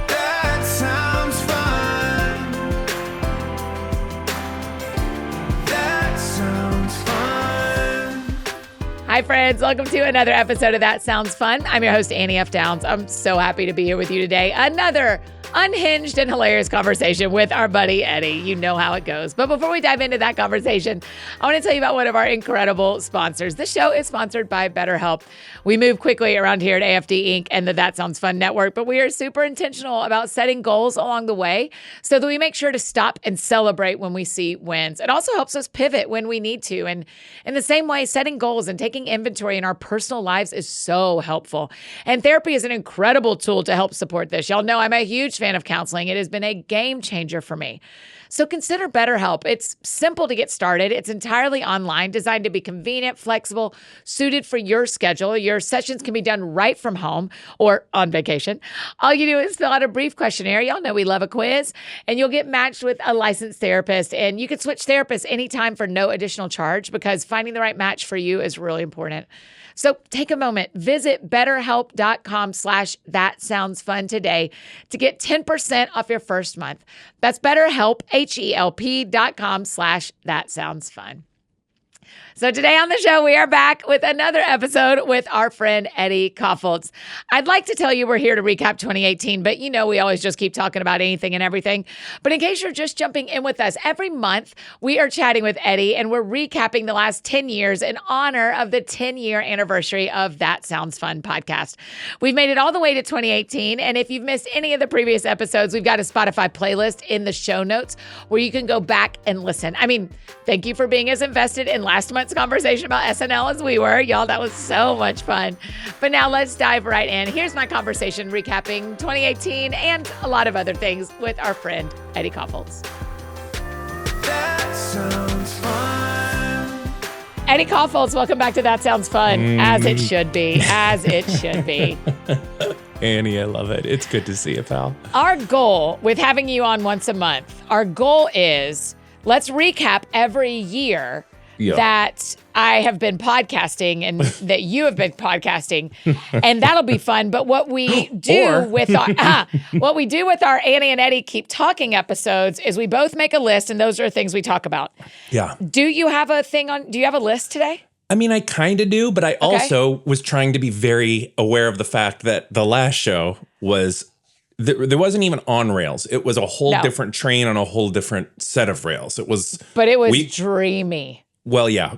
That sounds fun. That sounds fun. Hi, friends. Welcome to another episode of That Sounds Fun. I'm your host, Annie F. Downs. I'm so happy to be here with you today. Another unhinged and hilarious conversation with our buddy Eddie. You know how it goes. But before we dive into that conversation, I want to tell you about one of our incredible sponsors. This show is sponsored by BetterHelp. We move quickly around here at AFD Inc. and the That Sounds Fun network, but we are super intentional about setting goals along the way so that we make sure to stop and celebrate when we see wins. It also helps us pivot when we need to. And in the same way, setting goals and taking inventory in our personal lives is so helpful. And therapy is an incredible tool to help support this. Y'all know I'm a huge fan of counseling. It has been a game changer for me. So consider BetterHelp. It's simple to get started. It's entirely online, designed to be convenient, flexible, suited for your schedule. Your sessions can be done right from home or on vacation. All you do is fill out a brief questionnaire. Y'all know we love a quiz, and you'll get matched with a licensed therapist. And you can switch therapists anytime for no additional charge, because finding the right match for you is really important. So take a moment, visit betterhelp.com/thatsoundsfun today to get 10% off your first month. That's BetterHelp, HELP.com/thatsoundsfun. So today on the show, we are back with another episode with our friend Eddie Kaufholz. I'd like to tell you we're here to recap 2018, but you know we always just keep talking about anything and everything. But in case you're just jumping in with us, every month we are chatting with Eddie and we're recapping the last 10 years in honor of the 10-year anniversary of That Sounds Fun podcast. We've made it all the way to 2018, and if you've missed any of the previous episodes, we've got a Spotify playlist in the show notes where you can go back and listen. I mean, thank you for being as invested in last month's conversation about SNL as we were. Y'all, that was so much fun. But now let's dive right in. Here's my conversation recapping 2018 and a lot of other things with our friend Eddie Kaufholz. That sounds fun. Eddie Kaufholz, welcome back to That Sounds Fun. As it should be. As it should be. Annie, I love it. It's good to see you, pal. Our goal with having you on once a month, our goal is let's recap every year that I have been podcasting and that you have been podcasting, and that'll be fun. But what we do with our Annie and Eddie Keep Talking episodes is we both make a list, and those are the things we talk about. Yeah. Do you have a list today? I mean, I kind of do, but I also was trying to be very aware of the fact that the last show was there wasn't even on rails. It was a whole different train on a whole different set of rails. It was dreamy. Well, yeah.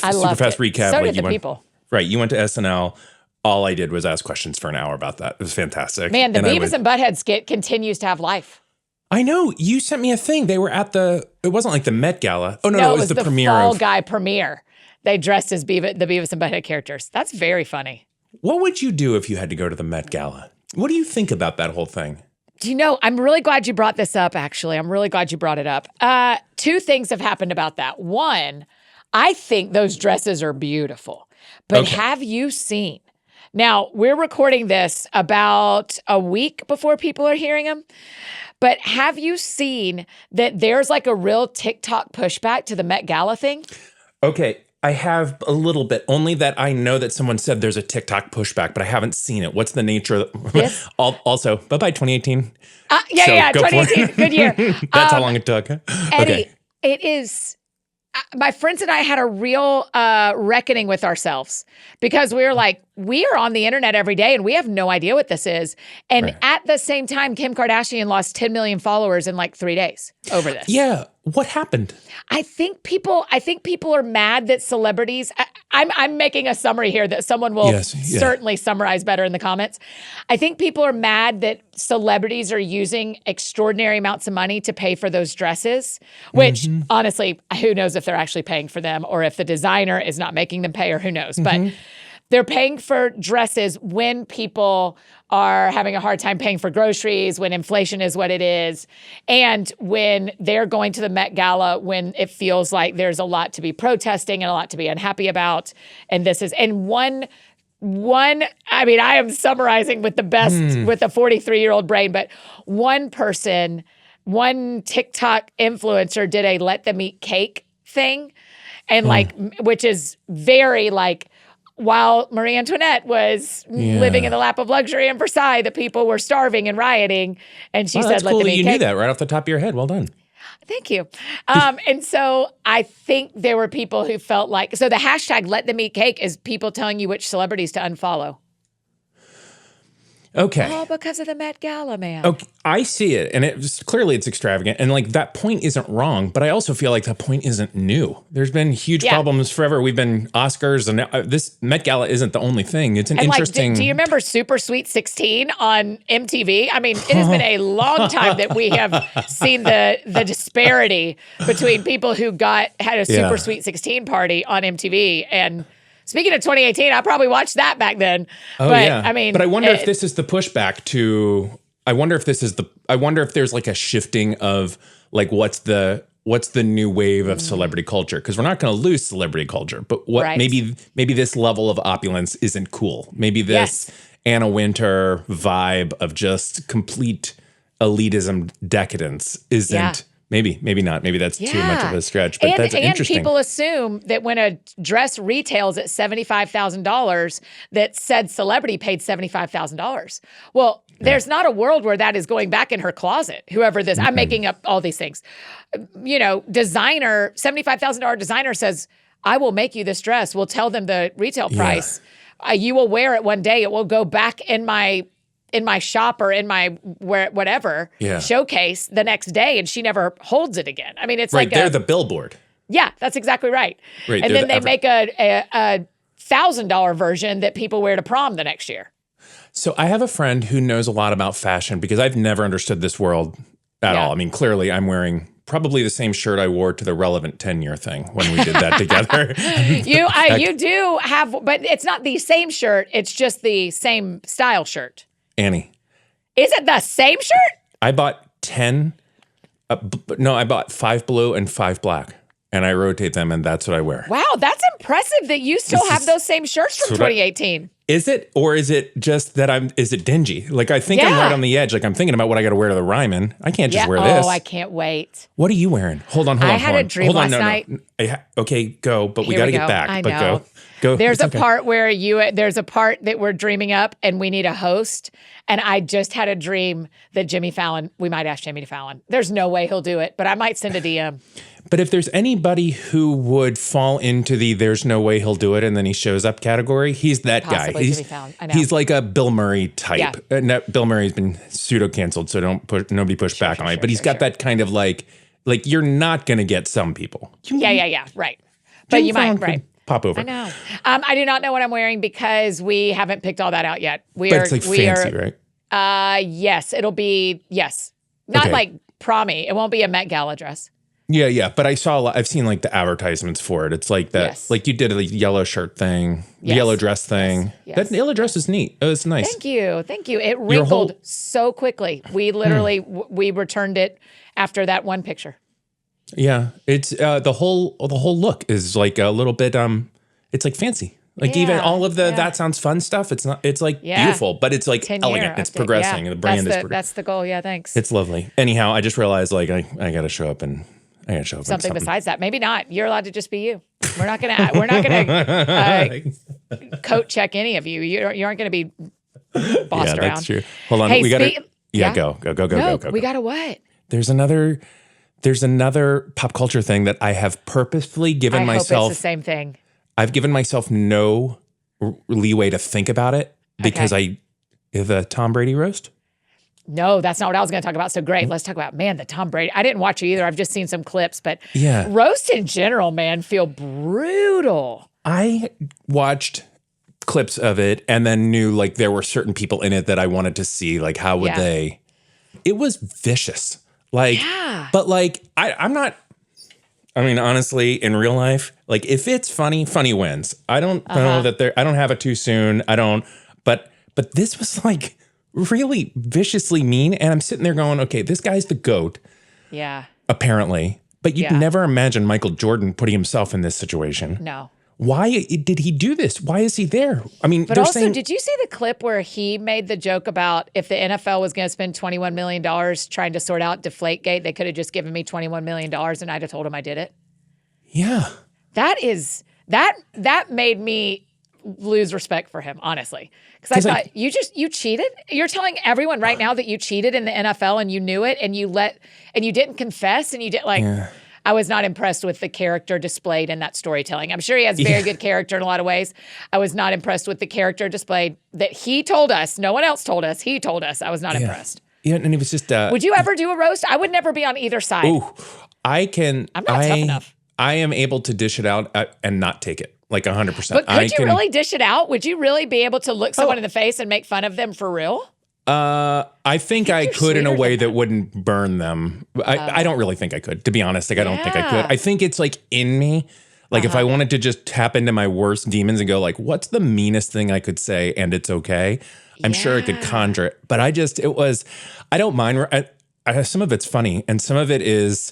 I super fast it. recap. So did the people. Right. You went to SNL. All I did was ask questions for an hour about that. It was fantastic. Man, the Beavis and Butthead skit continues to have life. I know. You sent me a thing. They were at it wasn't like the Met Gala. Oh, no, it was the premiere. Fall Guy premiere. They dressed as the Beavis and Butthead characters. That's very funny. What would you do if you had to go to the Met Gala? What do you think about that whole thing? Do you know, I'm really glad you brought this up, actually. I'm really glad you brought it up. Two things have happened about that. One, I think those dresses are beautiful. But have you seen? Now, we're recording this about a week before people are hearing them. But have you seen that there's like a real TikTok pushback to the Met Gala thing? Okay, I have a little bit, only that I know that someone said there's a TikTok pushback, but I haven't seen it. What's the nature of yes. Also, bye-bye 2018. 2018, good year. That's how long it took. Eddie, it is... My friends and I had a real reckoning with ourselves because we were like, we are on the internet every day and we have no idea what this is. And at the same time, Kim Kardashian lost 10 million followers in like 3 days over this. Yeah. What happened? I think people are mad that celebrities, I'm making a summary here that someone will certainly summarize better in the comments. I think people are mad that celebrities are using extraordinary amounts of money to pay for those dresses, which honestly, who knows if they're actually paying for them or if the designer is not making them pay or who knows. But they're paying for dresses when people are having a hard time paying for groceries, when inflation is what it is, and when they're going to the Met Gala when it feels like there's a lot to be protesting and a lot to be unhappy about. And one, I mean, I am summarizing with the best, with a 43-year-old brain, but one TikTok influencer did a let them eat cake thing. And which is very like, while Marie Antoinette was living in the lap of luxury in Versailles, the people were starving and rioting. And she said, that's let cool them that eat you cake. knew that right off the top of your head. Well done. Thank you. And so I think there were people who felt like, so the hashtag let them eat cake is people telling you which celebrities to unfollow. Okay. All because of the Met Gala, man. Okay, I see it, and clearly it's extravagant, and like that point isn't wrong, but I also feel like that point isn't new. There's been huge problems forever. We've been Oscars, and this Met Gala isn't the only thing. It's an interesting. Do you remember Super Sweet 16 on MTV? I mean, it has been a long time that we have seen the disparity between people who had a Super Sweet 16 party on MTV and. Speaking of 2018, I probably watched that back then. Oh, but, yeah. I mean, but I wonder if this is the pushback to. I wonder if there's like a shifting of like what's the new wave of celebrity culture, because we're not going to lose celebrity culture, but maybe this level of opulence isn't cool. Maybe this Anna Wintour vibe of just complete elitism decadence isn't. Yeah. Maybe not. Maybe that's too much of a stretch, but that's interesting. And people assume that when a dress retails at $75,000, that said celebrity paid $75,000. Well, there's not a world where that is going back in her closet, whoever this, I'm making up all these things. Designer, $75,000 designer says, I will make you this dress. We'll tell them the retail price. You will wear it one day. It will go back in my shop or in my whatever showcase the next day, and she never holds it again. I mean, it's like they're the billboard. Yeah, that's exactly right. And then they make a $1,000 version that people wear to prom the next year. So I have a friend who knows a lot about fashion because I've never understood this world at all. I mean, clearly I'm wearing probably the same shirt I wore to the Relevant 10-year thing when we did that together. You do have, but it's not the same shirt. It's just the same style shirt. Annie. Is it the same shirt? I bought 10. I bought 5 blue and 5 black. And I rotate them, and that's what I wear. Wow, that's impressive that you still have those same shirts from 2018. Is it? Or is it just that is it dingy? Like, I think I'm right on the edge. Like, I'm thinking about what I got to wear to the Ryman. I can't just wear this. Oh, I can't wait. What are you wearing? Hold on. I had a dream last night. Okay, go. But we got to get back. I but know. Go. There's a part where there's a part that we're dreaming up and we need a host. And I just had a dream that we might ask Jimmy Fallon. There's no way he'll do it, but I might send a DM. But if there's anybody who would fall into the "there's no way he'll do it" and then he shows up category, he's that guy. Jimmy Fallon. I know. He's like a Bill Murray type. Yeah. Bill Murray's been pseudo canceled, so nobody push back on it. But he's got that kind of like you're not going to get some people. Yeah, right. But you might, right. Pop over. I know. I do not know what I'm wearing because we haven't picked all that out yet. But it's like fancy, right? Yes, it'll be, not like prom-y. It won't be a Met Gala dress. Yeah. But I've seen like the advertisements for it. It's like that, like you did a yellow shirt thing, the yellow dress thing. Yes. That yellow dress is neat. Oh, it's nice. Thank you. It wrinkled so quickly. We literally, we returned it after that one picture. Yeah. It's the whole look is like a little bit, it's like fancy. Like even all of the That Sounds Fun stuff, it's like beautiful, but it's like elegant. It's progressing. The brand is progressing. That's the goal. Yeah, thanks. It's lovely. Anyhow, I just realized like I got to show up and I got to show up something besides that. Maybe not. You're allowed to just be you. We're not gonna coat check any of you. You aren't gonna be bossed around. That's true. Hold on. Hey, we got to go. We got to what? There's another pop culture thing that I have purposefully given myself. I hope it's the same thing. I've given myself no leeway to think about it because the Tom Brady roast. No, that's not what I was going to talk about. So great. Let's talk about, the Tom Brady. I didn't watch it either. I've just seen some clips, but roasts in general, man, feel brutal. I watched clips of it and then knew like there were certain people in it that I wanted to see. Like, how would they? It was vicious. Like, but like, I'm not. I mean, honestly, in real life, like if it's funny wins. I don't know that I don't have it too soon. I don't, but this was like really viciously mean. And I'm sitting there going, okay, this guy's the GOAT. Yeah. Apparently. But you'd never imagine Michael Jordan putting himself in this situation. No. Why did he do this? Why is he there? I mean, but also, did you see the clip where he made the joke about if the NFL was going to spend $21 million trying to sort out Deflategate, they could have just given me $21 million and I'd have told him I did it? Yeah. That made me lose respect for him, honestly. Because I thought, you cheated? You're telling everyone right now that you cheated in the NFL and you knew it and you didn't confess and you did I was not impressed with the character displayed in that storytelling. I'm sure he has very good character in a lot of ways. I was not impressed with the character displayed that he told us. No one else told us. He told us. I was not impressed. Yeah, and it was just... would you ever do a roast? I would never be on either side. Ooh, I'm not tough enough. I am able to dish it out and not take it, like 100%. But could you really dish it out? Would you really be able to look someone in the face and make fun of them for real? I think I could in a way that wouldn't burn them. I don't really think I could, to be honest. Like, I don't think I could. I think it's like in me. Like if I wanted to just tap into my worst demons and go like, what's the meanest thing I could say and it's okay? I'm sure I could conjure it. But I don't mind. Some of it's funny and some of it is,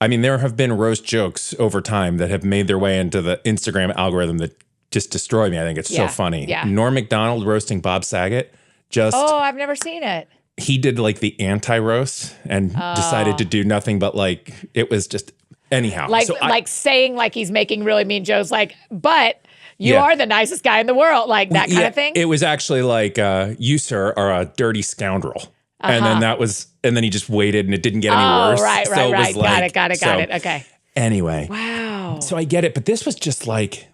I mean, there have been roast jokes over time that have made their way into the Instagram algorithm that just destroy me. I think it's so funny. Yeah. Norm Macdonald roasting Bob Saget. I've never seen it. He did like the anti-roast and decided to do nothing but like, it was just anyhow. Like saying like he's making really mean jokes, like, but you are the nicest guy in the world, like that kind of thing. It was actually like, you, sir, are a dirty scoundrel. And then he just waited and it didn't get any worse. Right. Like, got it. Okay. Anyway. Wow. So I get it. But this was just like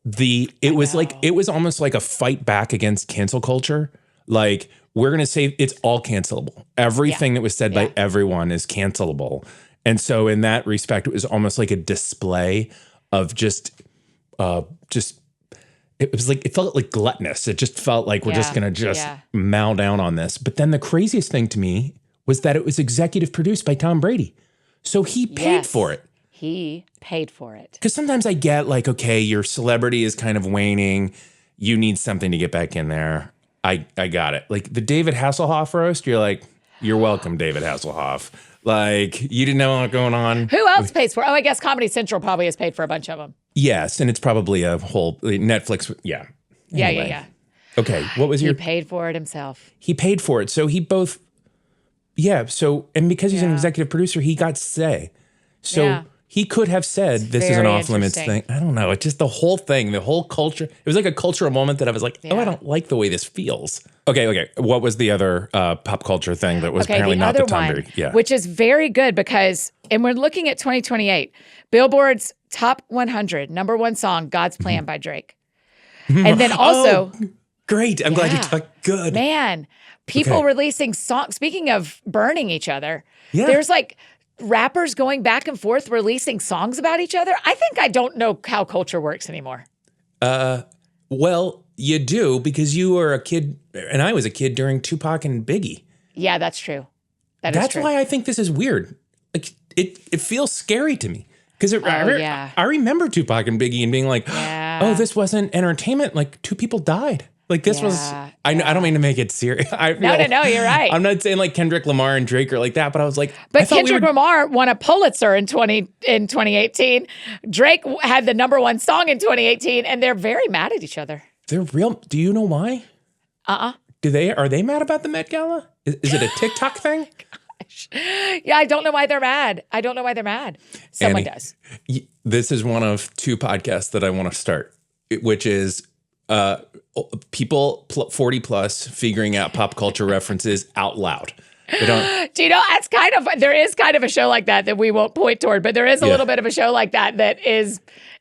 it was almost like a fight back against cancel culture. Like, we're going to say it's all cancelable. Everything that was said by everyone is cancelable. And so in that respect, it was almost like a display of it felt like gluttonous. It just felt like we're just going to mow down on this. But then the craziest thing to me was that it was executive produced by Tom Brady. So he paid for it. He paid for it. Because sometimes I get like, okay, your celebrity is kind of waning. You need something to get back in there. I got it. Like the David Hasselhoff roast, you're like, you're welcome, David Hasselhoff. Like, you didn't know what was going on. Who else pays for it? Oh, I guess Comedy Central probably has paid for a bunch of them. Yes, and it's probably a whole Netflix. Yeah. Anyway. Yeah. Okay, what was your... He paid for it himself. He paid for it. So he both... Yeah, so... And because he's an executive producer, he got say. So he could have said, this is an off-limits thing. I don't know. It's just the whole thing, the whole culture. It was like a cultural moment that I was like, oh, I don't like the way this feels. Okay. What was the other pop culture thing that was apparently not the Tom Brady? Yeah. Which is very good because, and we're looking at 2028, Billboard's Top 100, number one song, God's Plan by Drake. And then also... great. I'm glad you talked good. Man, people releasing songs. Speaking of burning each other, there's like... rappers going back and forth releasing songs about each other. I don't know how culture works anymore. Well, you do because you were a kid and I was a kid during Tupac and Biggie. Yeah, that's true. That's why I think this is weird. Like it feels scary to me because I remember Tupac and Biggie and being like, oh, this wasn't entertainment. Like 2 people died. Like this was, I don't mean to make it serious. No, you're right. I'm not saying like Kendrick Lamar and Drake are like that, but I was like, but Kendrick Lamar won a Pulitzer in 2018. Drake had the number one song in 2018, and they're very mad at each other. They're real. Do you know why? Are they mad about the Met Gala? Is it a TikTok thing? Gosh. Yeah, I don't know why they're mad. Someone does. This is one of 2 podcasts that I want to start, which is people 40 plus figuring out pop culture references out loud. They don't. Do you know, there is kind of a show like that we won't point toward, but there is a little bit of a show like that it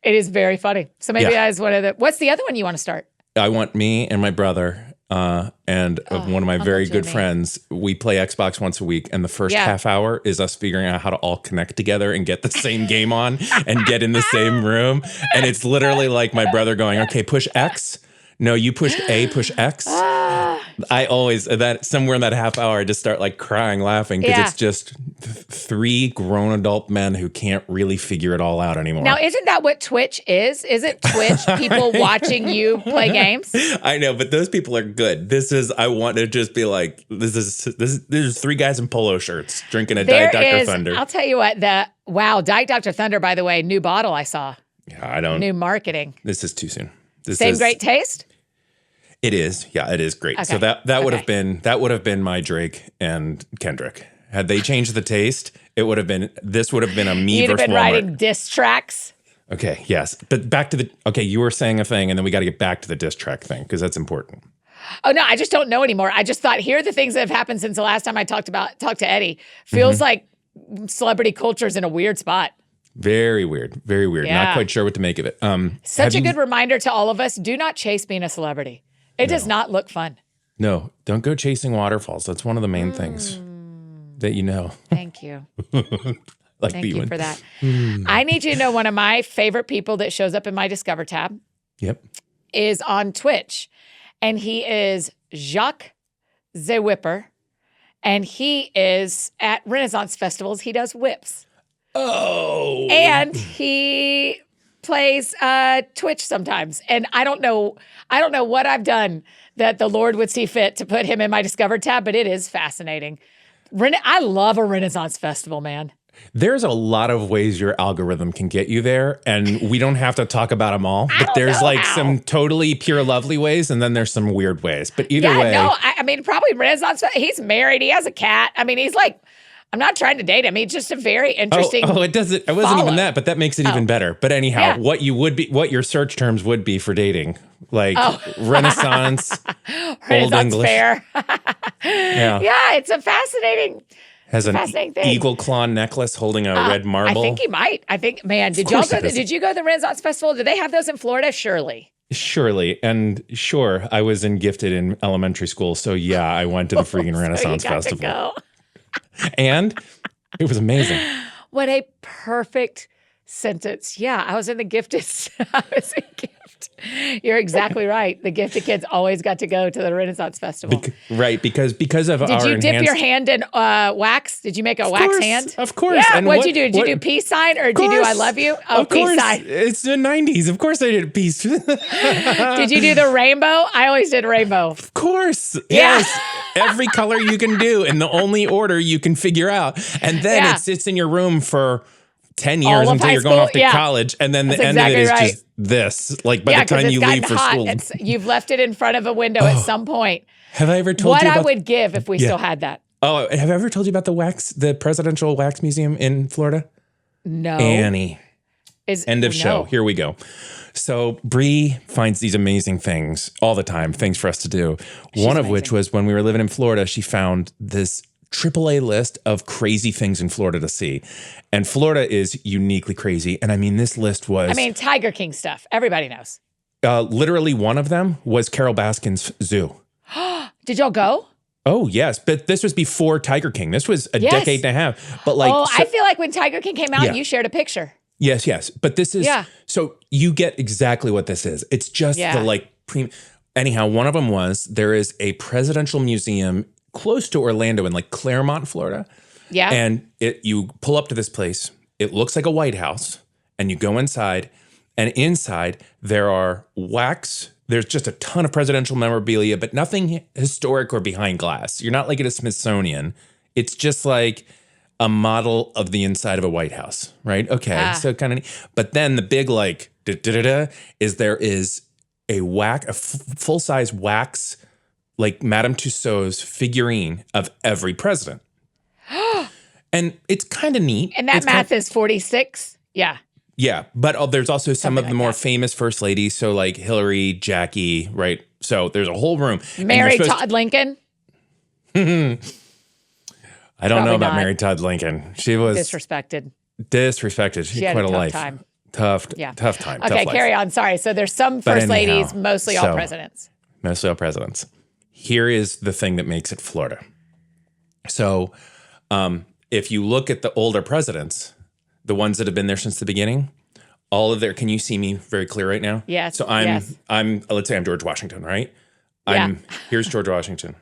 is very funny. So maybe that is one of the, what's the other one you want to start? I want me and my brother and one of my very good friends. We play Xbox once a week, and the first half hour is us figuring out how to all connect together and get the same game on and get in the same room. And it's literally like my brother going, okay, push X. No, you pushed A, push X. I always, somewhere in that half hour, I just start like crying, laughing because it's just 3 grown adult men who can't really figure it all out anymore. Now, isn't that what Twitch is? Is it Twitch, people watching you play games? I know, but those people are good. I want to just be like, there's 3 guys in polo shirts drinking a Diet Dr. Thunder. I'll tell you what, Diet Dr. Thunder, by the way, new bottle I saw. Yeah, New marketing. This is too soon. Same great taste? It is. Yeah, it is great. Okay. So that would have been my Drake and Kendrick. Had they changed the taste, this would have been a me versus Walmart. You'd have been writing diss tracks. Okay, yes. But back to you were saying a thing, and then we got to get back to the diss track thing, because that's important. Oh, no, I just don't know anymore. I just thought, here are the things that have happened since the last time I talked to Eddie. Feels like celebrity culture's in a weird spot. Very weird. Very weird. Yeah. Not quite sure what to make of it. Such a good reminder to all of us, do not chase being a celebrity. It does not look fun. No, don't go chasing waterfalls. That's one of the main things that you know. Thank you. Thank you for that. I need you to know one of my favorite people that shows up in my Discover tab is on Twitch. And he is Jacques the Whipper. And he is at Renaissance festivals. He does whips. Oh. And he plays Twitch sometimes. And I don't know what I've done that the Lord would see fit to put him in my Discover tab, but it is fascinating. I love a Renaissance festival, man. There's a lot of ways your algorithm can get you there, and we don't have to talk about them all. But there's some totally pure lovely ways, and then there's some weird ways. But either way. No, I mean, probably Renaissance. He's married. He has a cat. I mean, he's like, I'm not trying to date him. He's just a very interesting. It wasn't even that, but that makes it even better. But anyhow, what your search terms would be for dating, like Renaissance, Old English. Fair. Yeah, it's a fascinating. Has an eagle claw necklace holding a red marble. I think he might. Did you go to the Renaissance Festival? Do they have those in Florida? Surely. And I was gifted in elementary school. So yeah, I went to the freaking Renaissance Festival. And it was amazing. What a perfect sentence. Yeah, I was in the gifted. I was in gift. You're exactly right. The gifted kids always got to go to the Renaissance Festival. Because of our Did you dip your hand in wax? Did you make a wax hand? Of course. Yeah, what'd you do? Did you do peace sign or did you do I love you? Oh, of course. Peace sign. It's the 90s. Of course I did peace. Did you do the rainbow? I always did rainbow. Of course. Yes. Every color you can do in the only order you can figure out. And then it sits in your room for 10 years until you're going off to college. And then the end of it is just this. Like by the time you leave for school. You've left it in front of a window at some point. Have I ever told you what I would give if we still had that? Oh, have I ever told you about the presidential wax museum in Florida? No. Annie. End of show. Here we go. So Bree finds these amazing things all the time, things for us to do. One of which was when we were living in Florida, she found this AAA list of crazy things in Florida to see. And Florida is uniquely crazy. And I mean, this list was... Tiger King stuff. Everybody knows. Literally one of them was Carol Baskin's zoo. Did y'all go? Oh, yes. But this was before Tiger King. This was a decade and a half. But I feel like when Tiger King came out, you shared a picture. Yes. But this is... So you get exactly what this is. It's just anyhow, one of them was there is a presidential museum close to Orlando in Claremont, Florida. Yeah. And you pull up to this place. It looks like a White House. And you go inside. And inside there are wax. There's just a ton of presidential memorabilia, but nothing historic or behind glass. You're not like at a Smithsonian. It's just like a model of the inside of a White House, right? Okay, so kind of. But then the big is there is a full-size wax, like Madame Tussauds figurine of every president. And it's kind of neat. And that math is 46? Yeah. Yeah, but there's also some of the more famous first ladies. So like Hillary, Jackie, right? So there's a whole room. Mary Todd Lincoln? I don't know about Mary Todd Lincoln. She was disrespected. She had quite a life. Time. Tough time. Okay, carry on. Sorry. So there's some first ladies, mostly all presidents. Mostly all presidents. Here is the thing that makes it Florida. So if you look at the older presidents, the ones that have been there since the beginning, all of their, can you see me very clear right now? Yes. So let's say I'm George Washington, right? Here's George Washington.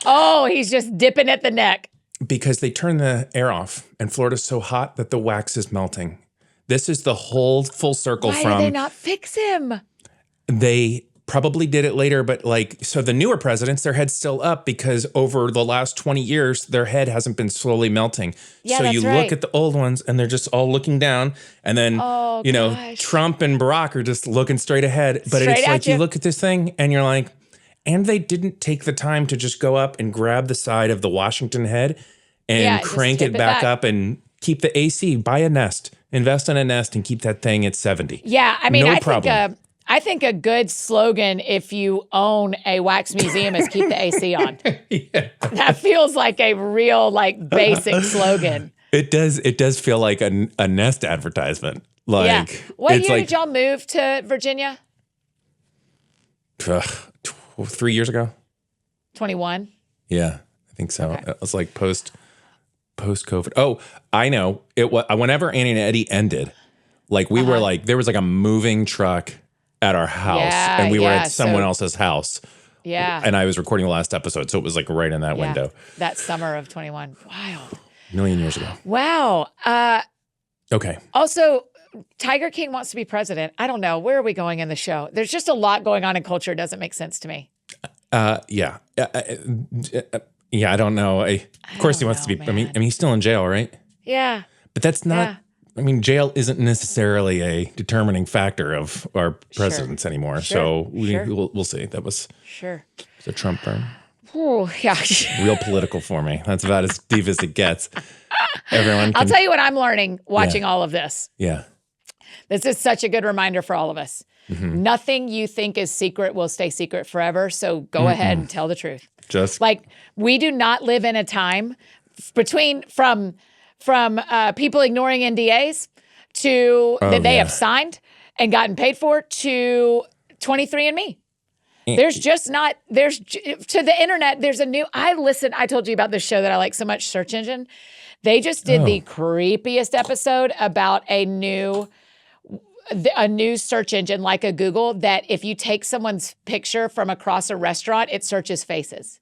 Oh, he's just dipping at the neck. Because they turn the air off and Florida's so hot that the wax is melting. This is the whole full circle. Why did they not fix him? They probably did it later, but so the newer presidents, their head's still up because over the last 20 years, their head hasn't been slowly melting. Yeah, so you look at the old ones and they're just all looking down. And then, Trump and Barack are just looking straight ahead. But it's like you look at this thing and you're like, and they didn't take the time to just go up and grab the side of the Washington head and crank it back up and keep the AC, buy a Nest. Invest in a Nest and keep that thing at 70. Yeah, I mean, No problem. I think a good slogan if you own a wax museum is keep the AC on. Yeah. That feels like a real like basic slogan. It does feel like a Nest advertisement. Like, Yeah. What it's year like, did y'all move to Virginia? 3 years ago? 21. Yeah, I think so. Okay. It was like post-COVID. Oh, I know. It was whenever Annie and Eddie ended, like we were like, there was like a moving truck at our house, Yeah, and we were yeah, at someone so- else's house. Yeah. And I was recording the last episode, so it was like right in that Yeah. window. That summer of 21. Wild. A million years ago. Wow. Okay. Also, Tiger King wants to be president. I don't know. Where are we going in the show? There's just a lot going on in culture. It doesn't make sense to me. Yeah. Yeah, I don't know. Of course he wants to be. I mean, he's still in jail, right? Yeah. But that's not. Yeah. I mean, jail isn't necessarily a determining factor of our presidents anymore. Sure. So Sure. we'll see. That was Sure. a Trump term. Oh, yeah. Real political for me. That's about as deep as it gets. Everyone. I'll tell you what I'm learning watching all of this. Yeah. This is such a good reminder for all of us. Mm-hmm. Nothing you think is secret will stay secret forever. So go ahead and tell the truth. Just Like, we do not live in a time from people ignoring NDAs to that they have signed and gotten paid for to 23andMe. There's just not, to the internet, there's a new, I told you about this show that I like so much, Search Engine. They just did the creepiest episode about a new search engine like a Google that if you take someone's picture from across a restaurant, it searches faces.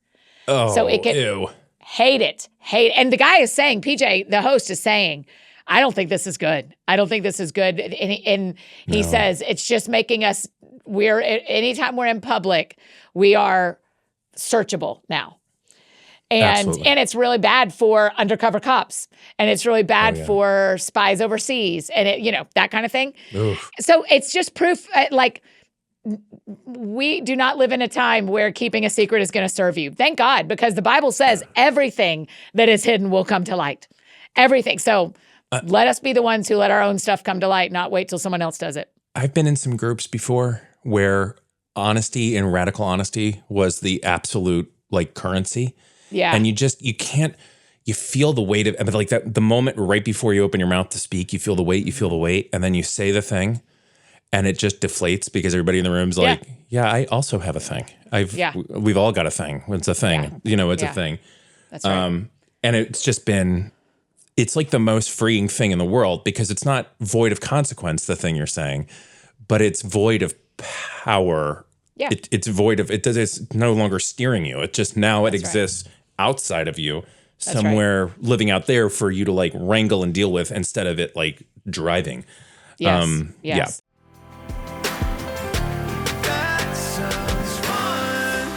So it can ew. hate it. And the guy is saying, PJ, the host is saying, I don't think this is good. I don't think this is good. And he says, it's just making us, anytime we're in public, we are searchable now. And it's really bad for undercover cops. And it's really bad for spies overseas. And that kind of thing. Oof. So it's just proof, we do not live in a time where keeping a secret is going to serve you. Thank God, because the Bible says everything that is hidden will come to light. Everything. So let us be the ones who let our own stuff come to light, not wait till someone else does it. I've been in some groups before where honesty and radical honesty was the absolute currency. Yeah. And you feel the weight of, like that, the moment right before you open your mouth to speak, you feel the weight, and then you say the thing and it just deflates because everybody in the room's like, yeah, I also have a thing. We've all got a thing. It's a thing. It's a thing. That's right. And it's just been, it's like the most freeing thing in the world because it's not void of consequence, the thing you're saying, but it's void of power. Yeah. It's void of, it's no longer steering you. It just now it exists outside of you, somewhere living out there for you to wrangle and deal with instead of it driving. Yes. Yeah. That sounds fun.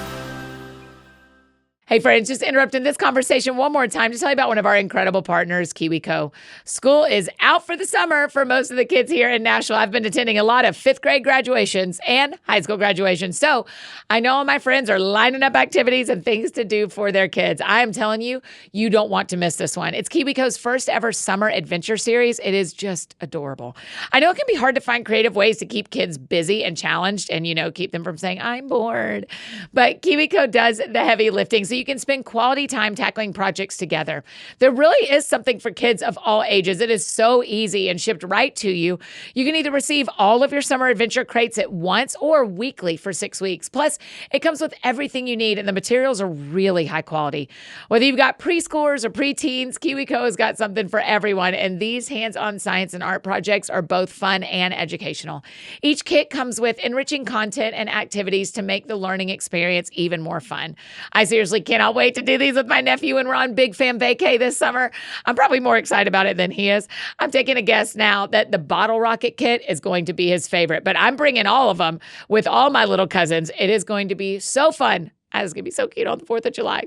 Hey friends, just interrupting this conversation one more time to tell you about one of our incredible partners, KiwiCo. School is out for the summer for most of the kids here in Nashville. I've been attending a lot of 5th grade graduations and high school graduations. So I know all my friends are lining up activities and things to do for their kids. I am telling you, you don't want to miss this one. It's KiwiCo's first ever summer adventure series. It is just adorable. I know it can be hard to find creative ways to keep kids busy and challenged and, keep them from saying, I'm bored. But KiwiCo does the heavy lifting so you can spend quality time tackling projects together. There really is something for kids of all ages. It is so easy and shipped right to you. You can either receive all of your summer adventure crates at once or weekly for 6 weeks. Plus, it comes with everything you need, and the materials are really high quality. Whether you've got preschoolers or preteens, KiwiCo has got something for everyone, and these hands-on science and art projects are both fun and educational. Each kit comes with enriching content and activities to make the learning experience even more fun. I seriously cannot wait to do these with my nephew when we're on Big Fam Vacay this summer. I'm probably more excited about it than he is. I'm taking a guess now that the Bottle Rocket kit is going to be his favorite, but I'm bringing all of them with all my little cousins. It is going to be so fun. It's going to be so cute on the 4th of July.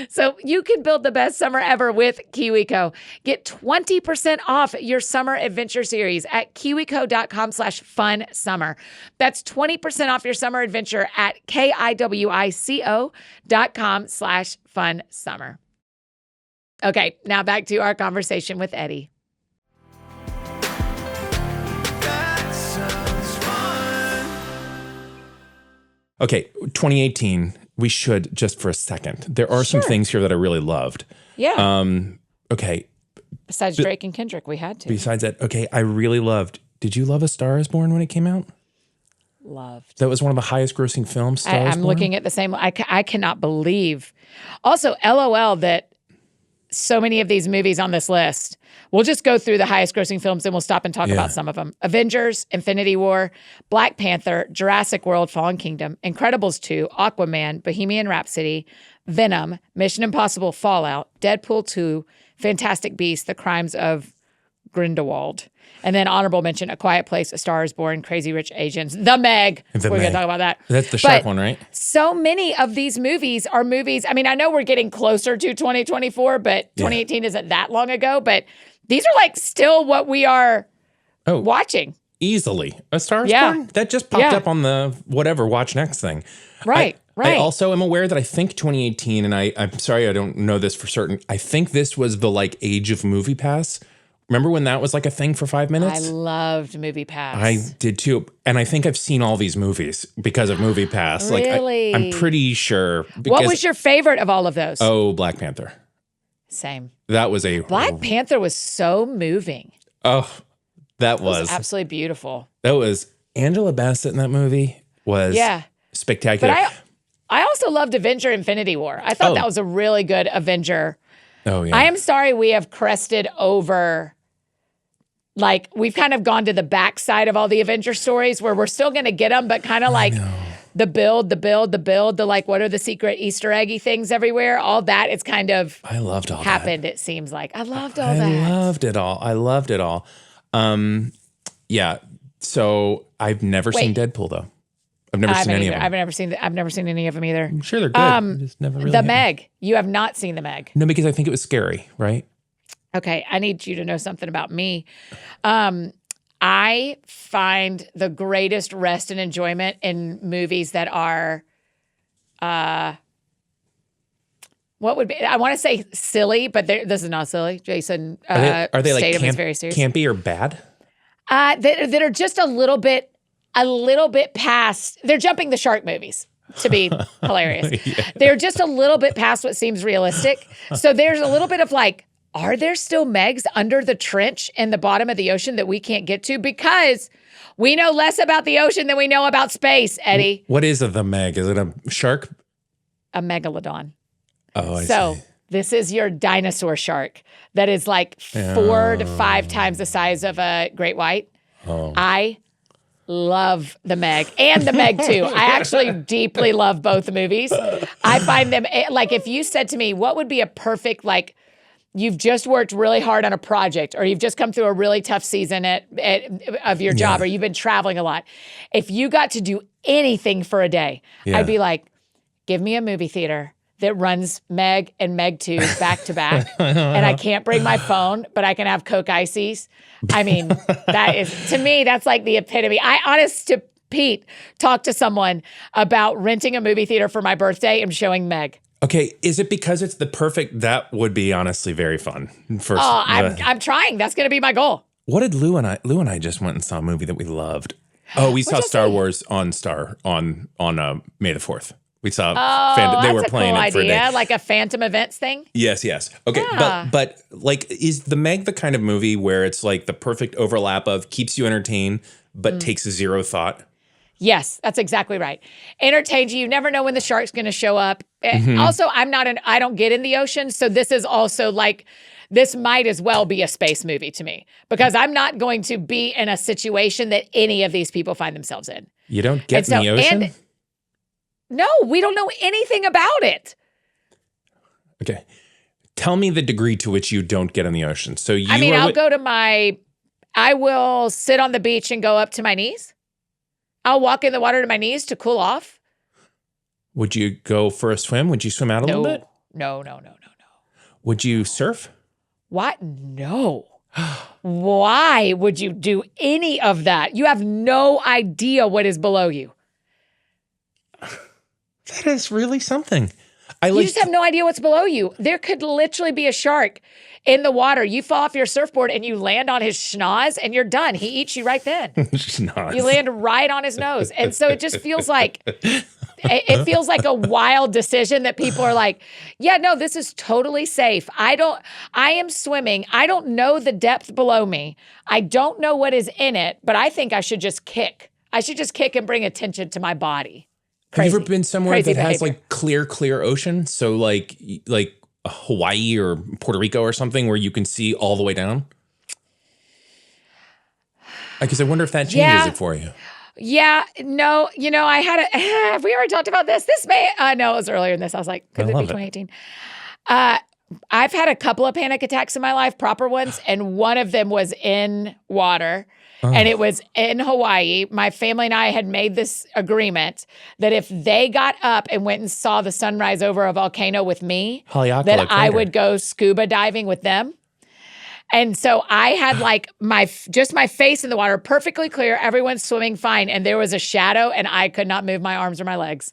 So you can build the best summer ever with KiwiCo. Get 20% off your summer adventure series at kiwico.com/funsummer. That's 20% off your summer adventure at kiwico.com/funsummer. Okay, now back to our conversation with Eddie. Okay, 2018. We should just for a second. There are some things here that I really loved. Yeah. Okay. Besides Drake and Kendrick, we had to. Besides that, okay, I really loved. Did you love A Star Is Born when it came out? Loved. That was one of the highest grossing films. I'm looking at the same. I cannot believe. Also, LOL that so many of these movies on this list. We'll just go through the highest grossing films and we'll stop and talk about some of them. Avengers, Infinity War, Black Panther, Jurassic World, Fallen Kingdom, Incredibles 2, Aquaman, Bohemian Rhapsody, Venom, Mission Impossible, Fallout, Deadpool 2, Fantastic Beasts, The Crimes of Grindelwald. And then honorable mention, A Quiet Place, A Star Is Born, Crazy Rich Asians, The Meg. We're going to talk about that. That's the shark one, right? So many of these movies are movies. I mean, I know we're getting closer to 2024, but 2018 isn't that long ago. But these are like still what we are watching. Easily. A Star Is Born? That just popped up on the whatever Watch Next thing. Right. I also am aware that I think 2018, and I'm sorry I don't know this for certain, I think this was the like age of Movie Pass. Remember when that was like a thing for 5 minutes? I loved Movie Pass. I did too. And I think I've seen all these movies because of Movie Pass. Really? Like I'm pretty sure. What was your favorite of all of those? Oh, Black Panther. Same. That was a... Black Panther was so moving. Oh, that was absolutely beautiful. That was... Angela Bassett in that movie was spectacular. But I also loved Avenger Infinity War. I thought that was a really good Avenger. Oh, yeah. I am sorry we have crested over... Like, we've kind of gone to the backside of all the Avenger stories where we're still going to get them, but kind of like the build, the like, what are the secret Easter eggy things everywhere? All that, it's kind of I loved all happened, that. It seems like. I loved all that. I loved it all. Yeah. So I've never seen Deadpool, though. I've never seen any of them. I've never seen any of them either. I'm sure they're good. Just never really The Meg. You have not seen The Meg. No, because I think it was scary, right? Okay, I need you to know something about me. I find the greatest rest and enjoyment in movies that are, what would be, I want to say silly, but this is not silly. Jason are they like is very serious. Campy or bad? That are just a little bit past, they're jumping the shark movies. To be hilarious. They're just a little bit past what seems realistic. So there's a little bit of like, are there still Megs under the trench in the bottom of the ocean that we can't get to? Because we know less about the ocean than we know about space, Eddie. What is the Meg? Is it a shark? A megalodon. Oh, I see. This is your dinosaur shark that is like 4 to 5 times the size of a great white. Oh. I love the Meg and the Meg 2. I actually deeply love both movies. I find them, like if you said to me, what would be a perfect, like, you've just worked really hard on a project or you've just come through a really tough season of your job or you've been traveling a lot. If you got to do anything for a day, I'd be like, give me a movie theater that runs Meg and Meg 2 back to back. And I can't bring my phone, but I can have Coke Ices. I mean, that is, to me, that's like the epitome. I, honest to Pete, talked to someone about renting a movie theater for my birthday and showing Meg. Okay, is it because it's the perfect? That would be honestly very fun. I'm trying. That's going to be my goal. What did Lou and I just went and saw a movie that we loved. Oh, we saw Star Wars on May the 4th. We saw they were playing cool it for a day. Like a Phantom Events thing. Yes. Okay, but like, is the Meg the kind of movie where it's like the perfect overlap of keeps you entertained but takes zero thought? Yes, that's exactly right. Entertains you. You never know when the shark's going to show up. Also, I don't get in the ocean. So this is also like, this might as well be a space movie to me because I'm not going to be in a situation that any of these people find themselves in. You don't get in the ocean? No, we don't know anything about it. Okay. Tell me the degree to which you don't get in the ocean. So I will sit on the beach and go up to my knees. I'll walk in the water to my knees to cool off. Would you go for a swim? Would you swim out a little bit? No. Would you surf? What? No. Why would you do any of that? You have no idea what is below you. That is really something. You just have no idea what's below you. There could literally be a shark in the water. You fall off your surfboard and you land on his schnoz and you're done. He eats you right then. Schnoz. You land right on his nose. And so it just feels like it feels like a wild decision that people are like, yeah, no, this is totally safe. I am swimming. I don't know the depth below me. I don't know what is in it, but I think I should just kick. I should just kick and bring attention to my body. Crazy. Have you ever been somewhere Crazy that has behavior. like clear ocean? So like Hawaii or Puerto Rico or something where you can see all the way down? Because I wonder if that changes it for you. Yeah, no, I had have we already talked about this? This may, no, it was earlier in this. I was like, could it be 2018? I've had a couple of panic attacks in my life, proper ones, and one of them was in water. And it was in Hawaii. My family and I had made this agreement that if they got up and went and saw the sunrise over a volcano with me, that I would go scuba diving with them. And so I had like my face in the water, perfectly clear. Everyone's swimming fine. And there was a shadow and I could not move my arms or my legs.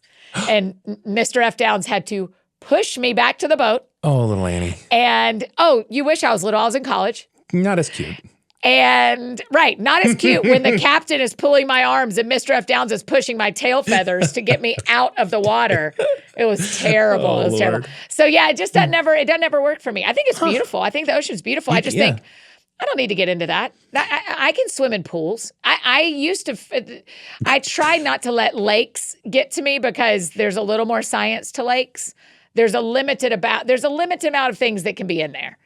And Mr. F. Downs had to push me back to the boat. Oh, little Annie. And, you wish I was little. I was in college. Not as cute. And right, not as cute when the captain is pulling my arms and Mr. F. Downs is pushing my tail feathers to get me out of the water. It was terrible. It was terrible. So yeah, it doesn't ever work for me. I think it's beautiful. I think the ocean's beautiful. I just think I don't need to get into that. I can swim in pools. I try not to let lakes get to me because there's a little more science to lakes. There's a limited amount of things that can be in there.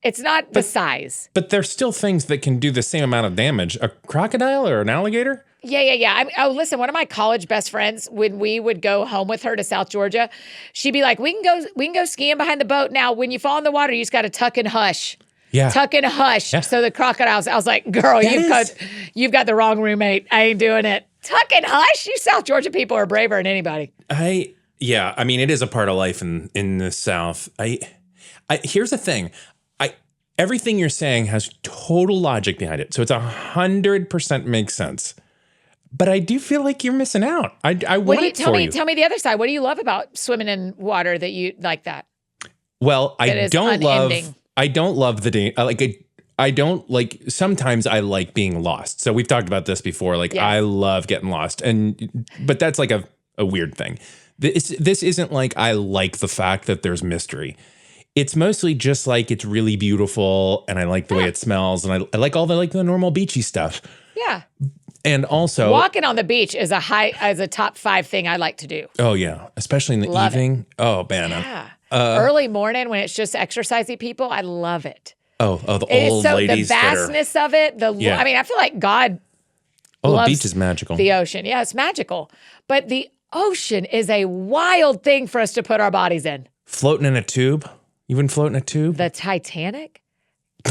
It's not the size. But there's still things that can do the same amount of damage. A crocodile or an alligator? Yeah. Listen, one of my college best friends, when we would go home with her to South Georgia, she'd be like, we can go skiing behind the boat. Now, when you fall in the water, you just got to tuck and hush. Yeah. Tuck and hush. Yeah. So the crocodiles, I was like, girl, you've got the wrong roommate. I ain't doing it. Tuck and hush? You South Georgia people are braver than anybody. Yeah. I mean, it is a part of life in the South. Here's the thing. Everything you're saying has total logic behind it. So it's 100% makes sense. But I do feel like you're missing out. I want it for you. Tell me the other side. What do you love about swimming in water that you like that? Well, I don't love sometimes I like being lost. So we've talked about this before. Like I love getting lost. But that's like a weird thing. This isn't like I like the fact that there's mystery. It's mostly just like it's really beautiful and I like the way it smells and I like all the normal beachy stuff. Yeah. And also walking on the beach is a top 5 thing I like to do. Oh yeah, especially in the evening. Oh man. Yeah. Early morning when it's just exercisey people, I love it. Oh, the old ladies. The vastness of it. I mean, I feel like God loves the beach is magical. The ocean. Yeah, it's magical. But the ocean is a wild thing for us to put our bodies in. Floating in a tube. You wouldn't float in a tube? The Titanic?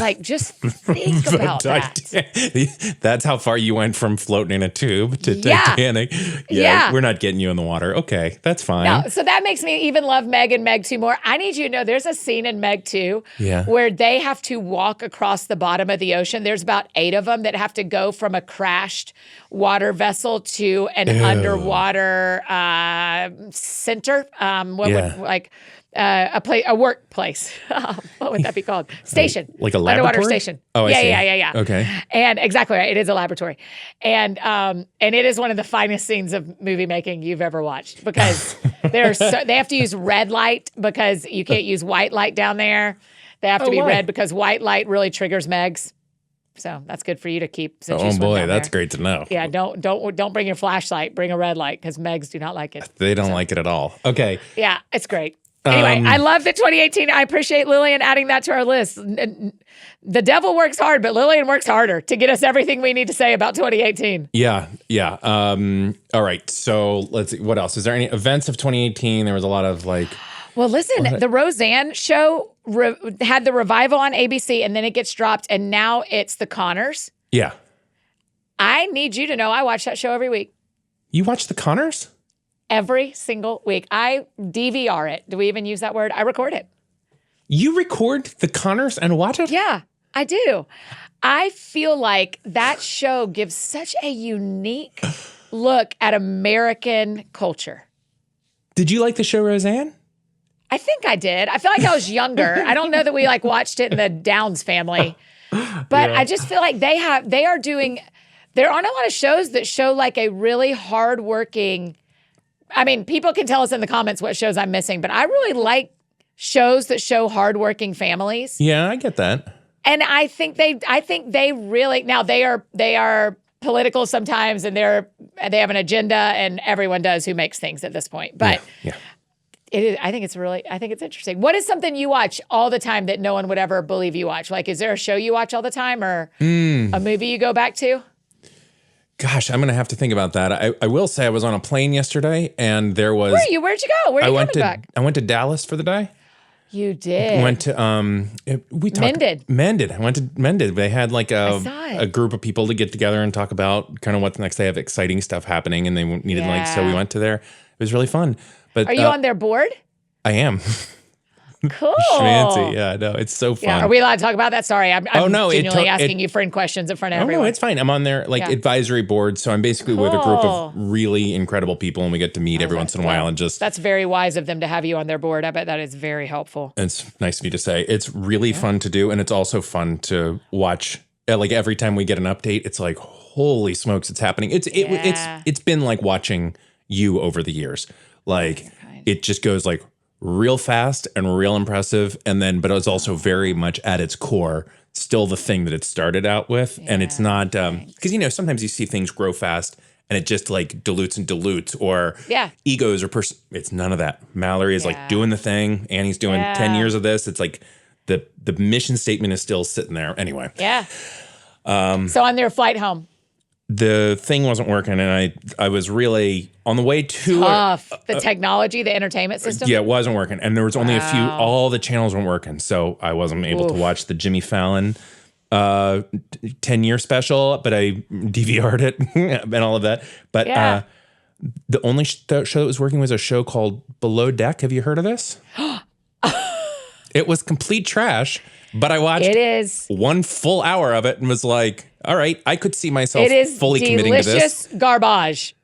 Like, just think about that. That's how far you went from floating in a tube to Titanic. Yeah. We're not getting you in the water. Okay, that's fine. No, so that makes me even love Meg and Meg 2 more. I need you to know there's a scene in Meg 2 where they have to walk across the bottom of the ocean. There's about 8 of them that have to go from a crashed water vessel to an underwater center. A workplace. What would that be called? Station. Like a laboratory? Underwater station. Oh, I see. Yeah. Okay. And exactly right. It is a laboratory. And it is one of the finest scenes of movie making you've ever watched because they have to use red light because you can't use white light down there. They have to be red because white light really triggers Megs. So that's good for you to keep. Oh boy, that's great to know. Yeah, don't bring your flashlight. Bring a red light because Megs do not like it. They don't like it at all. Okay. Yeah, it's great. Anyway, I love the 2018. I appreciate Lillian adding that to our list. The devil works hard, but Lillian works harder to get us everything we need to say about 2018. Yeah. All right. So let's see. What else? Is there any events of 2018? There was a lot of Well, listen, the Roseanne show had the revival on ABC, and then it gets dropped, and now it's the Connors. Yeah. I need you to know I watch that show every week. You watch the Connors? Every single week. I DVR it. Do we even use that word? I record it. You record the Connors and watch it? Yeah, I do. I feel like that show gives such a unique look at American culture. Did you like the show Roseanne? I think I did. I feel like I was younger. I don't know that we watched it in the Downs family. But I just feel like there aren't a lot of shows that show a really hardworking I mean, people can tell us in the comments what shows I'm missing, but I really like shows that show hardworking families. Yeah, I get that. And I think they really, now they are political sometimes, and they have an agenda, and everyone does who makes things at this point. But yeah. it is, I think it's interesting. What is something you watch all the time that no one would ever believe you watch? Like, is there a show you watch all the time, or a movie you go back to? Gosh, I'm going to have to think about that. I will say I was on a plane yesterday, and there was... Where are you? Where'd you go? Where are you coming back? I went to Dallas for the day. You did? Went to... Mended. Mended. I went to Mended. They had like a group of people to get together and talk about kind of what the next day have exciting stuff happening, and they needed so we went to there. It was really fun. But are you on their board? I am. Cool. Schmancy. Yeah, no, it's so fun. Yeah. Are we allowed to talk about that? Sorry, I'm genuinely asking you friend questions in front of everyone. No, it's fine. I'm on their advisory board, so I'm basically with a group of really incredible people, and we get to meet every once in a while and just... That's very wise of them to have you on their board. I bet that is very helpful. It's nice of you to say. It's really fun to do, and it's also fun to watch. Like every time we get an update, it's like, holy smokes, it's happening. It's been like watching you over the years. Like it just goes like real fast and real impressive, and then but it's also very much at its core still the thing that it started out with. And it's not because sometimes you see things grow fast and it just like dilutes or egos or it's none of that. Mallory is like doing the thing, Annie's doing 10 years of this. It's like the mission statement is still sitting there anyway. So on their flight home, the thing wasn't working, and I was really on the way to the technology, the entertainment system. Yeah, it wasn't working, and there was only a few. All the channels weren't working, so I wasn't able to watch the Jimmy Fallon 10-year special. But I DVR'd it and all of that. But the only show that was working was a show called Below Deck. Have you heard of this? It was complete trash. But I watched one full hour of it and was like, all right, I could see myself fully committing to this.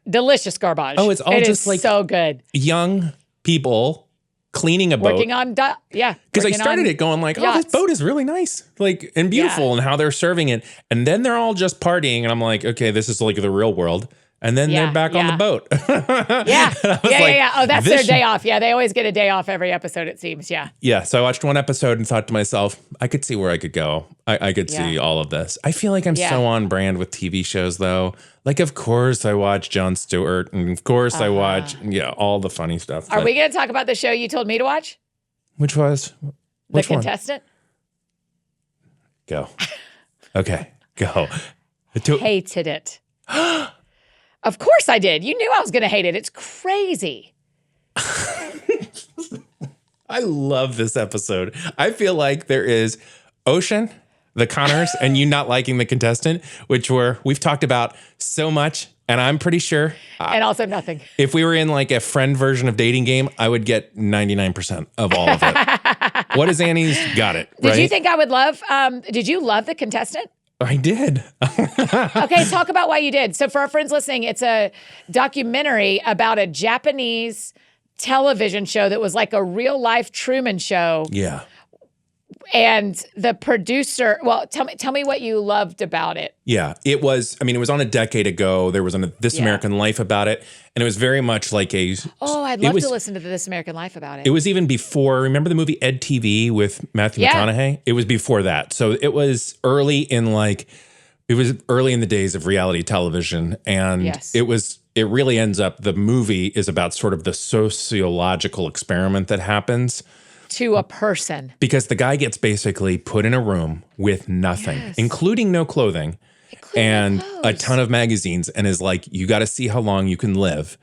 Delicious garbage. Oh, it's all just like so good. Young people cleaning a boat. Working on, because I started it going like, oh, this boat is really nice, like, and beautiful, and how they're serving it. And then they're all just partying. And I'm like, okay, this is like the real world. And then they're back on the boat. Oh, that's their day off. Yeah, they always get a day off every episode, it seems. Yeah, so I watched one episode and thought to myself, I could see where I could go. I could see all of this. I feel like I'm so on brand with TV shows, though. Like, of course, I watch Jon Stewart. And of course, I watch, all the funny stuff. Are we going to talk about the show you told me to watch? Which was? Which The Contestant? Go. Okay, go. Hated it. Of course I did. You knew I was going to hate it. It's crazy. I love this episode. I feel like there is Ocean, the Connors, and you not liking The Contestant, which we've talked about so much, and I'm pretty sure. And also nothing. If we were in like a friend version of Dating Game, I would get 99% of all of it. What is Annie's? Got it. Did you think I would love, did you love The Contestant? I did. Okay, talk about why you did. So for our friends listening, it's a documentary about a Japanese television show that was like a real life Truman Show. Yeah. And the producer, well, tell me what you loved about it. Yeah, it was on a decade ago. There was This American Life about it. And it was very much like I'd love to listen to the This American Life about it. It was even before, remember the movie Ed TV with Matthew McConaughey? It was before that. So it was early in the days of reality television. And it really ends up, the movie is about sort of the sociological experiment that happens. To a person. Because the guy gets basically put in a room with nothing, including no clothing, and a ton of magazines, and is like, you got to see how long you can live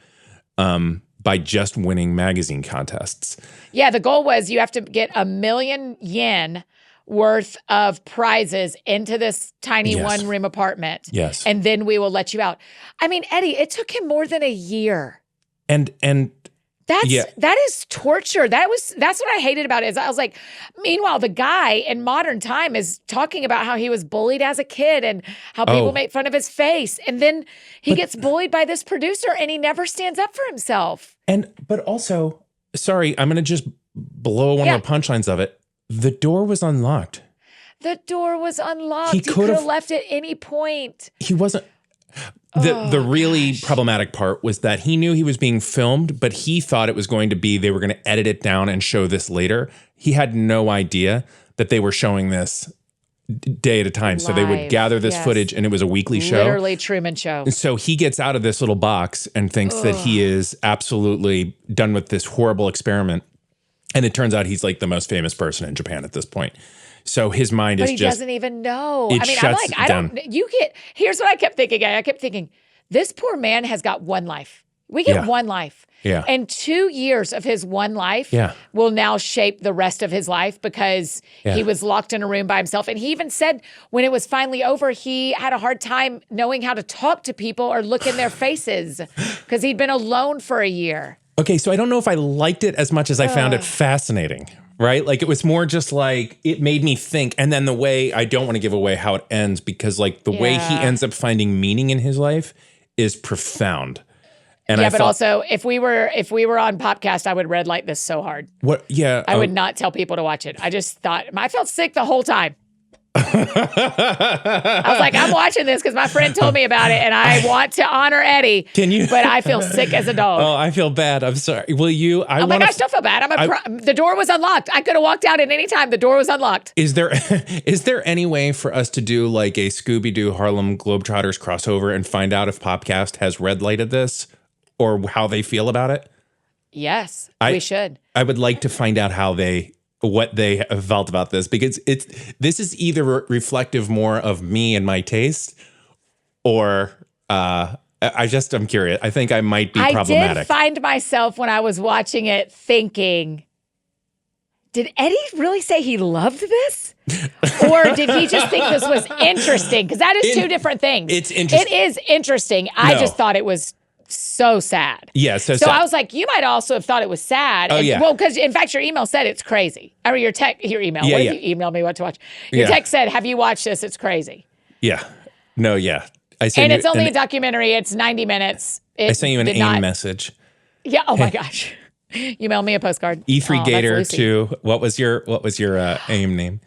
by just winning magazine contests. Yeah, the goal was you have to get 1 million yen worth of prizes into this tiny one-room apartment. Yes. And then we will let you out. I mean, Eddie, it took him more than a year. And that is torture. That's what I hated about it. Is I was like, meanwhile, the guy in modern time is talking about how he was bullied as a kid and how people make fun of his face. And then he gets bullied by this producer and he never stands up for himself. But also, sorry, I'm going to just blow one of the punchlines of it. The door was unlocked. The door was unlocked. He could have left at any point. He wasn't. The really problematic part was that he knew he was being filmed, but he thought it was going to be, they were going to edit it down and show this later. He had no idea that they were showing this day at a time. So they would gather this footage, and it was a weekly show. Literally Truman Show. And so he gets out of this little box and thinks that he is absolutely done with this horrible experiment. And it turns out he's like the most famous person in Japan at this point. So his mind is he just... doesn't even know. It I mean, shuts down. Here's what I kept thinking. I kept thinking, this poor man has got one life. We get one life. Yeah. And 2 years of his one life will now shape the rest of his life because he was locked in a room by himself. And he even said when it was finally over, he had a hard time knowing how to talk to people or look in their faces because he'd been alone for a year. Okay, so I don't know if I liked it as much as I found it fascinating, right? Like, it was more just like, it made me think. And then the way, I don't want to give away how it ends, because like the way he ends up finding meaning in his life is profound. And but also if we were on Popcast, I would red light this so hard. What? Yeah. I would not tell people to watch it. I just thought, I felt sick the whole time. I was like, I'm watching this because my friend told me about it and I want to honor Eddie. Can you? But I feel sick as a dog. Oh, I feel bad. I'm sorry. Will you? Oh my gosh, don't feel bad. The door was unlocked. I could have walked out at any time. The door was unlocked. Is there any way for us to do like a Scooby-Doo Harlem Globetrotters crossover and find out if Popcast has red lighted this or how they feel about it? Yes, we should. I would like to find out what they felt about this, because this is either reflective more of me and my taste, or I'm curious. I think I might be problematic. I did find myself when I was watching it thinking, did Eddie really say he loved this? Or did he just think this was interesting? Because that is two different things. It's interesting. It is interesting. I just thought it was so sad. Yeah, so sad. I was like, you might also have thought it was sad. Well, because in fact, your email said it's crazy. I mean, your email. Yeah, what if you emailed me what to watch? Your text said, have you watched this? It's crazy. Yeah. No, yeah. And it's only a documentary. It's 90 minutes. I sent you an AIM message. Yeah. Oh my gosh. You mailed me a postcard. E3 Gator to what was your AIM name?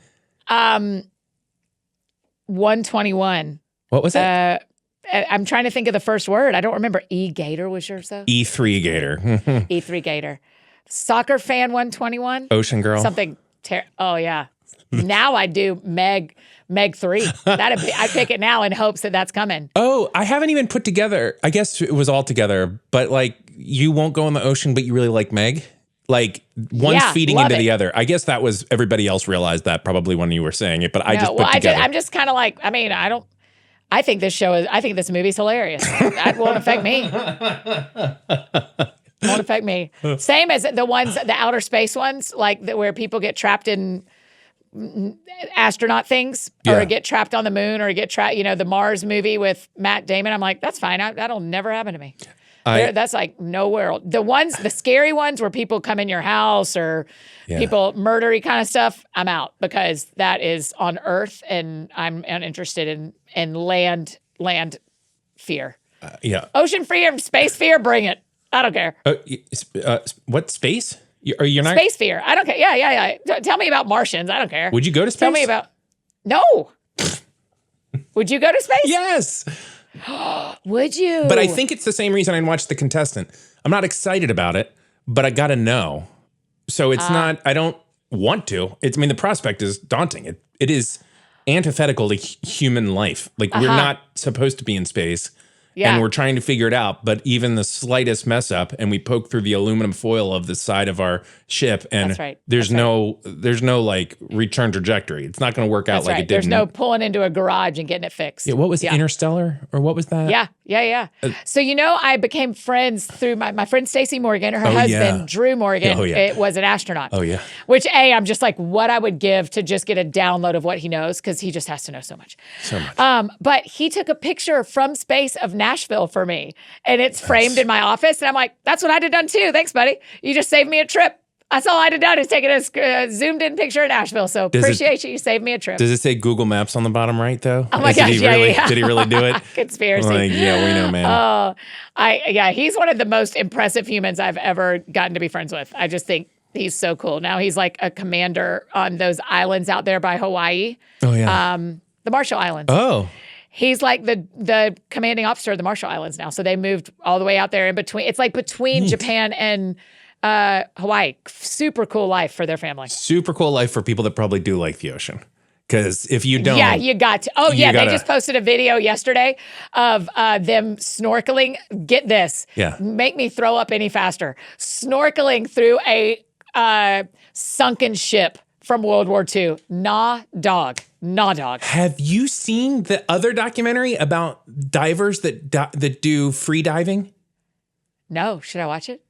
121. What was it? I'm trying to think of the first word. I don't remember. E-Gator was yours, though? E3 Gator. E3 Gator. Soccer fan 121? Ocean Girl. Something. Oh, yeah. Now I do Meg 3. I pick it now in hopes that that's coming. Oh, I haven't even put together. I guess it was all together. But like, you won't go in the ocean, but you really like Meg? Like, one's feeding into the other. I guess that was, everybody else realized that probably when you were saying it, but I just put together. I'm just kind of like, I mean, I think this movie's hilarious. That won't affect me. Won't affect me. Same as the outer space ones, like where people get trapped in astronaut things, or get trapped on the moon, or get trapped. The Mars movie with Matt Damon. I'm like, that's fine. That'll never happen to me. That's like nowhere. The scary ones where people come in your house or people murdery kind of stuff, I'm out, because that is on Earth, and I'm uninterested in land fear. Ocean fear, space fear, bring it. I don't care. What, space? You're not space fear. I don't care. Yeah. Tell me about Martians. I don't care. Would you go to space? Tell me about. No. Would you go to space? Yes. Would you? But I think it's the same reason I watched The Contestant. I'm not excited about it, but I got to know. So it's not, I don't want to. The prospect is daunting. It is antithetical to human life. Like, we're not supposed to be in space. Yeah. And we're trying to figure it out, but even the slightest mess up, and we poke through the aluminum foil of the side of our ship, and there's no like return trajectory. It's not going to work out like it did. There's no pulling into a garage and getting it fixed. Yeah, what was Interstellar, or what was that? Yeah. So I became friends through my friend Stacey Morgan. Her husband Drew Morgan it was an astronaut. Oh yeah. Which I'm just like, what I would give to just get a download of what he knows, because he just has to know so much. But he took a picture from space of Nashville for me, and it's framed in my office, and I'm like, that's what I'd have done too. Thanks, buddy. You just saved me a trip. That's all I'd have done, is taken a zoomed in picture of Nashville. So appreciate you. You saved me a trip. Does it say Google Maps on the bottom right, though? Oh my gosh, Did he really do it? Conspiracy. Like, yeah, we know, man. He's one of the most impressive humans I've ever gotten to be friends with. I just think he's so cool. Now he's like a commander on those islands out there by Hawaii. Oh yeah. The Marshall Islands. Oh. He's like the commanding officer of the Marshall Islands now. So they moved all the way out there in between. It's like between Japan and Hawaii. Super cool life for their family. Super cool life for people that probably do like the ocean. Because if you don't, yeah, you got to. Oh yeah, they just posted a video yesterday of them snorkeling. Get this, make me throw up any faster. Snorkeling through a sunken ship from World War II. Nah, dog. Have you seen the other documentary about divers that do free diving? No, should I watch it?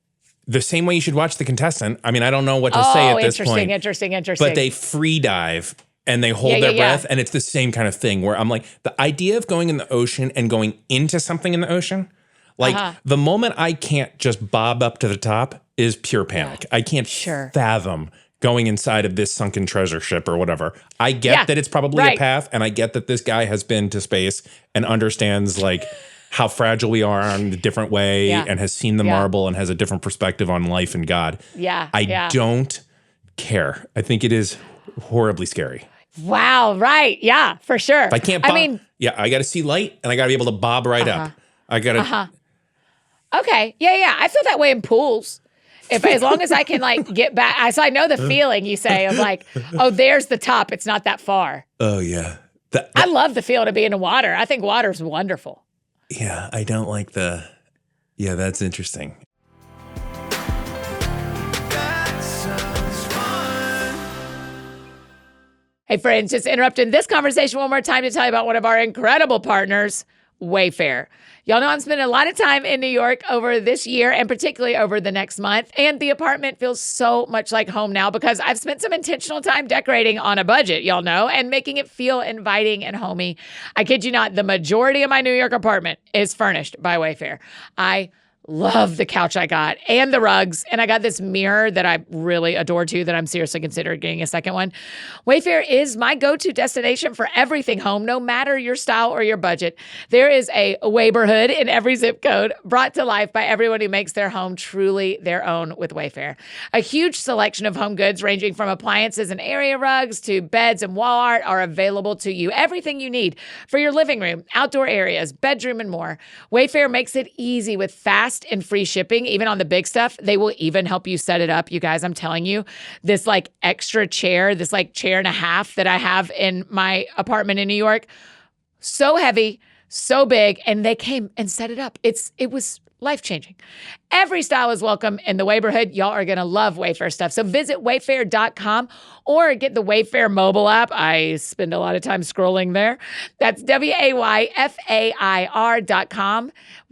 The same way you should watch The Contestant. I mean, I don't know what to say at this point. Interesting. But they free dive. And they hold their breath, and it's the same kind of thing where I'm like, the idea of going in the ocean and going into something in the ocean, like the moment I can't just bob up to the top is pure panic. I can't fathom going inside of this sunken treasure ship or whatever. I get that it's probably a path, and I get that this guy has been to space and understands like how fragile we are in a different way and has seen the marble and has a different perspective on life and God. I don't care. I think it is horribly scary. Wow, right. Yeah, for sure. If I can't bob, I got to see light and I got to be able to bob right up. I got to. Okay. Yeah. I feel that way in pools. As long as I can like get back. So I know the feeling you say of like, oh, there's the top. It's not that far. Oh, yeah. I love the feel to be in the water. I think water's wonderful. Yeah, I don't like yeah, that's interesting. Hey, friends, just interrupting this conversation one more time to tell you about one of our incredible partners, Wayfair. Y'all know I'm spending a lot of time in New York over this year and particularly over the next month. And the apartment feels so much like home now because I've spent some intentional time decorating on a budget, y'all know, and making it feel inviting and homey. I kid you not, the majority of my New York apartment is furnished by Wayfair. I love the couch I got and the rugs. And I got this mirror that I really adore too, that I'm seriously considering getting a second one. Wayfair is my go-to destination for everything home, no matter your style or your budget. There is a neighborhood in every zip code brought to life by everyone who makes their home truly their own with Wayfair. A huge selection of home goods ranging from appliances and area rugs to beds and wall art are available to you. Everything you need for your living room, outdoor areas, bedroom, and more. Wayfair makes it easy with fast and free shipping, even on the big stuff. They will even help you set it up. You guys, I'm telling you, this like extra chair, this like chair and a half that I have in my apartment in New York, so heavy, so big, and they came and set it up. It was life-changing. Every style is welcome in the neighborhood. Y'all are going to love Wayfair stuff. So visit wayfair.com or get the Wayfair mobile app. I spend a lot of time scrolling there. That's WAYFAIR.com.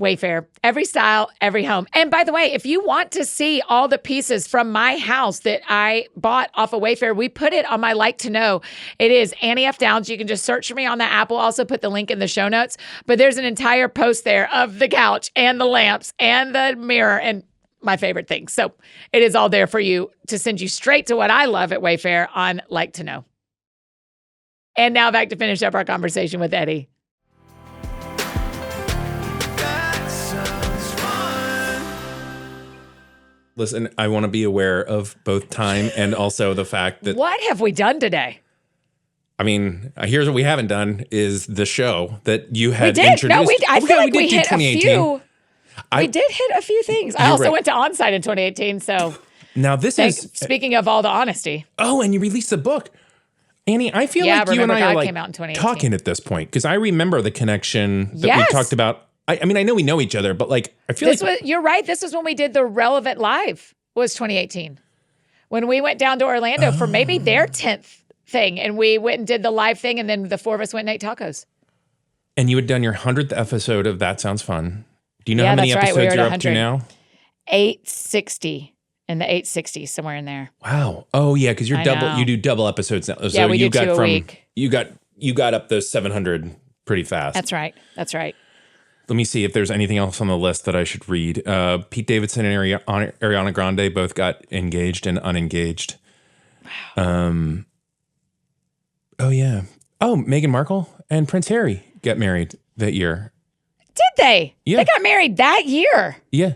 Wayfair. Every style, every home. And by the way, if you want to see all the pieces from my house that I bought off of Wayfair, we put it on my Like to Know. It is Annie F. Downs. You can just search for me on the app. We'll also put the link in the show notes. But there's an entire post there of the couch and the lamps and the mirror and my favorite things. So it is all there for you to send you straight to what I love at Wayfair on Like to Know. And now back to finish up our conversation with Eddie. Listen, I want to be aware of both time and also the fact that... What have we done today? I mean, here's what we haven't done is the show that you had introduced. No, I feel like we hit 2018. a few. We did hit a few things. I also went to Onsite in 2018, so... Now this is... Speaking of all the honesty. Oh, and you released a book. Annie, I feel like you and I are like talking at this point because I remember the connection that we talked about. I mean, I know we know each other, but like, I feel you're right. This was when we did the Relevant Live, was 2018. When we went down to Orlando for maybe their 10th thing, and we went and did the live thing, and then the four of us went and ate tacos. And you had done your 100th episode of That Sounds Fun. Do you know how many episodes you're up to now? 860. In the 860s, somewhere in there. Wow. Oh yeah, because you do double episodes now. So we do 2 a week. You got up those 700 pretty fast. That's right. Let me see if there's anything else on the list that I should read. Pete Davidson and Ariana Grande both got engaged and unengaged. Wow. Oh yeah. Oh, Meghan Markle and Prince Harry got married that year. Did they? Yeah. They got married that year. Yeah.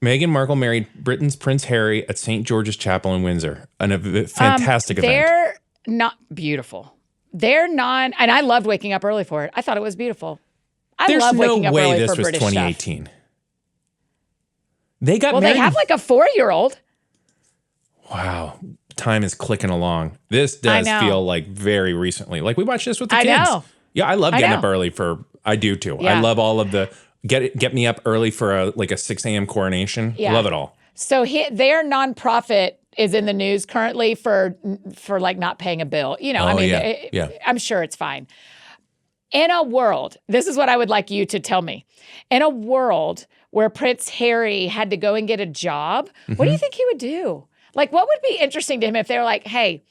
Meghan Markle married Britain's Prince Harry at St. George's Chapel in Windsor. A fantastic event. They're not beautiful. and I loved waking up early for it. I thought it was beautiful. I love waking up There's no way early this for was British 2018. stuff. They got Well, married. they have like a 4-year-old. Wow. Time is clicking along. This does feel like very recently. Like we watched this with the kids. I know. Yeah, I love getting up early I do too. Yeah. I love all of the, get me up early for a 6 a.m. coronation. Yeah. Love it all. So their nonprofit is in the news currently for like not paying a bill. You know, Oh, I mean, yeah. I'm sure it's fine. In a world, this is what I would like you to tell me. In a world where Prince Harry had to go and get a job, what do you think he would do? Like, what would be interesting to him if they were like, "Hey,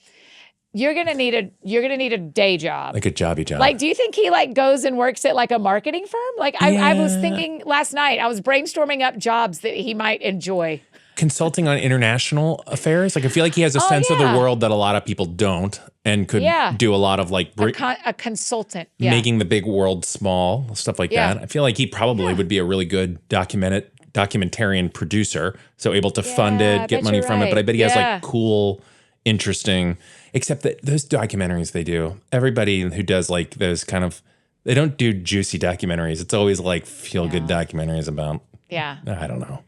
you're gonna need a day job, Like a jobby job. Like, do you think he like goes and works at like a marketing firm? Like, I was thinking last night, I was brainstorming up jobs that he might enjoy. Consulting on international affairs. Like I feel like he has a sense of the world that a lot of people don't, and could do a lot of like A consultant, making the big world small, stuff like that. I feel like he probably would be a really good documentarian producer, so able to fund it, get money from it. But I bet he has like cool, interesting, except that those documentaries they do, everybody who does like those kind of, they don't do juicy documentaries. It's always like feel-good documentaries about, I don't know.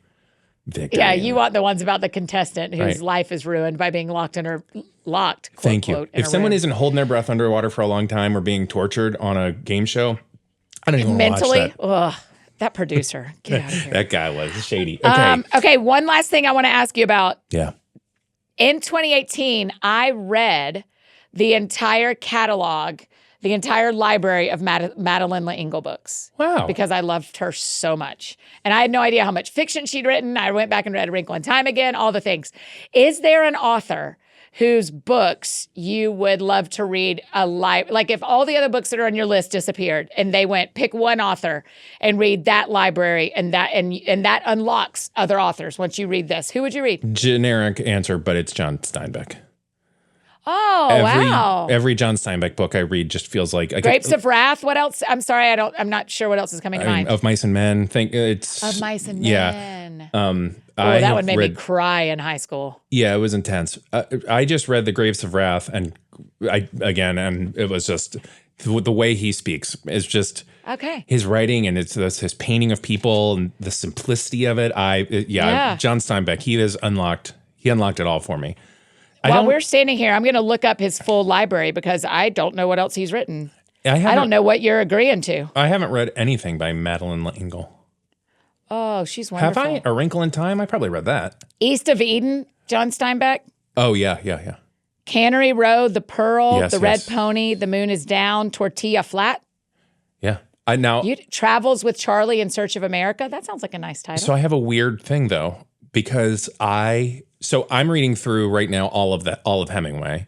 Victory. Yeah, you want the ones about the contestant whose life is ruined by being locked, quote, Thank you. Quote, if someone isn't holding their breath underwater for a long time or being tortured on a game show, I don't even want to watch that. Ugh, that producer, get out of here. That guy was shady. Okay. Okay, one last thing I want to ask you about. Yeah. In 2018, I read the entire catalog, the entire library of Madeleine L'Engle books. Wow. Because I loved her so much. And I had no idea how much fiction she'd written. I went back and read A Wrinkle in Time again, all the things. Is there an author whose books you would love to read like if all the other books that are on your list disappeared and they went, pick one author and read that library and that unlocks other authors once you read this, who would you read? Generic answer, but it's John Steinbeck. Oh, wow. Every John Steinbeck book I read just feels like Grapes of Wrath. What else? I'm sorry, I'm not sure what else is coming to mind. Of Mice and Men. Of Mice and Men. That one made me cry in high school. Yeah, it was intense. I just read The Grapes of Wrath, and it was just the way he speaks is just his writing, and it's his painting of people and the simplicity of it. John Steinbeck, he unlocked it all for me. While we're standing here, I'm going to look up his full library because I don't know what else he's written. I don't know what you're agreeing to. I haven't read anything by Madeleine L'Engle. Oh, she's wonderful. Have I? A Wrinkle in Time? I probably read that. East of Eden, John Steinbeck. Oh, yeah. Cannery Row, The Pearl, The Red Pony, The Moon is Down, Tortilla Flat. Yeah. Travels with Charlie in Search of America. That sounds like a nice title. So I have a weird thing, though, because I'm reading through right now all of Hemingway.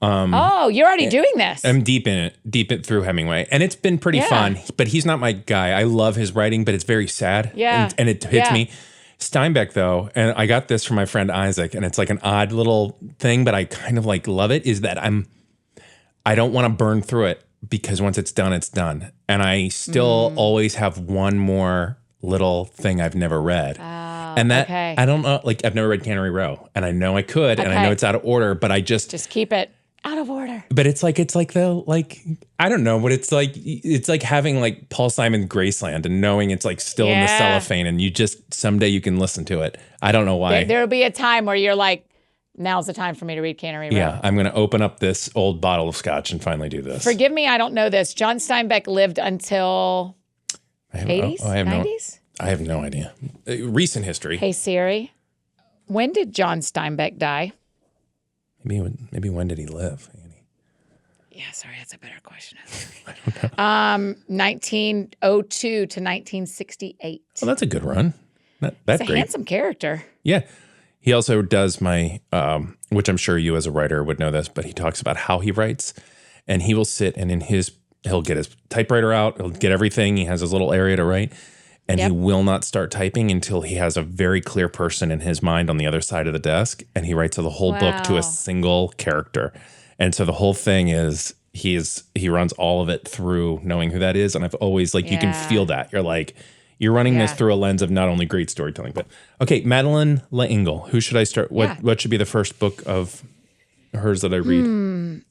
You're already doing this. I'm deep in it through Hemingway, and it's been pretty fun. But he's not my guy. I love his writing, but it's very sad. Yeah, and it hits me. Steinbeck, though, and I got this from my friend Isaac, and it's like an odd little thing, but I kind of like love it. Is that I don't want to burn through it because once it's done, and I still always have one more little thing I've never read. And that, I don't know, like I've never read Cannery Row, and I know I could, and I know it's out of order, but I just keep it out of order. But it's like I don't know, but it's like having like Paul Simon's Graceland and knowing it's like still in the cellophane, and you just someday you can listen to it. I don't know why. There'll be a time where you're like, now's the time for me to read Cannery Row. Yeah, I'm going to open up this old bottle of scotch and finally do this. Forgive me, I don't know this. John Steinbeck lived until 80s, 90s? I have no idea. Recent history. Hey, Siri, when did John Steinbeck die? Maybe when did he live, Annie? Yeah, sorry, that's a better question. I don't know. 1902 to 1968. Well, that's a good run. That's He's a handsome character. Yeah. He also does my, which I'm sure you as a writer would know this, but he talks about how he writes, and he will sit and he'll get his typewriter out, he'll get everything. He has his little area to write. And he will not start typing until he has a very clear person in his mind on the other side of the desk. And he writes the whole book to a single character. And so the whole thing is he runs all of it through knowing who that is. And I've always you can feel that. You're like, you're running this through a lens of not only great storytelling, but okay, Madeleine L'Engle. Who should I start? What should be the first book of hers that I read?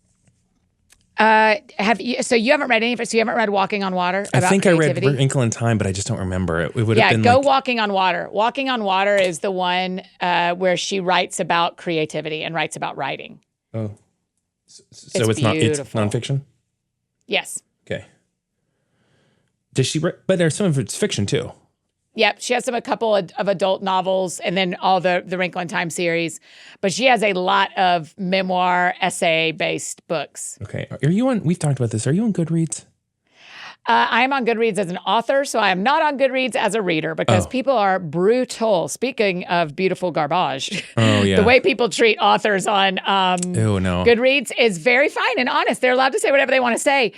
Have you? So you haven't read any of it? So you haven't read Walking on Water? I think creativity? I read Wrinkle in Time, but I just don't remember it. It would have been go Walking on Water. Walking on Water is the one where she writes about creativity and writes about writing. Oh. So it's nonfiction? Yes. Okay. Does she write? But there's some of it's fiction too. Yep, she has a couple of adult novels and then all the Wrinkle in Time series. But she has a lot of memoir, essay-based books. Okay. Are you on, we've talked about this, are you on Goodreads? I am on Goodreads as an author, so I am not on Goodreads as a reader because people are brutal. Speaking of beautiful garbage, the way people treat authors on Goodreads is very fine and honest. They're allowed to say whatever they want to say.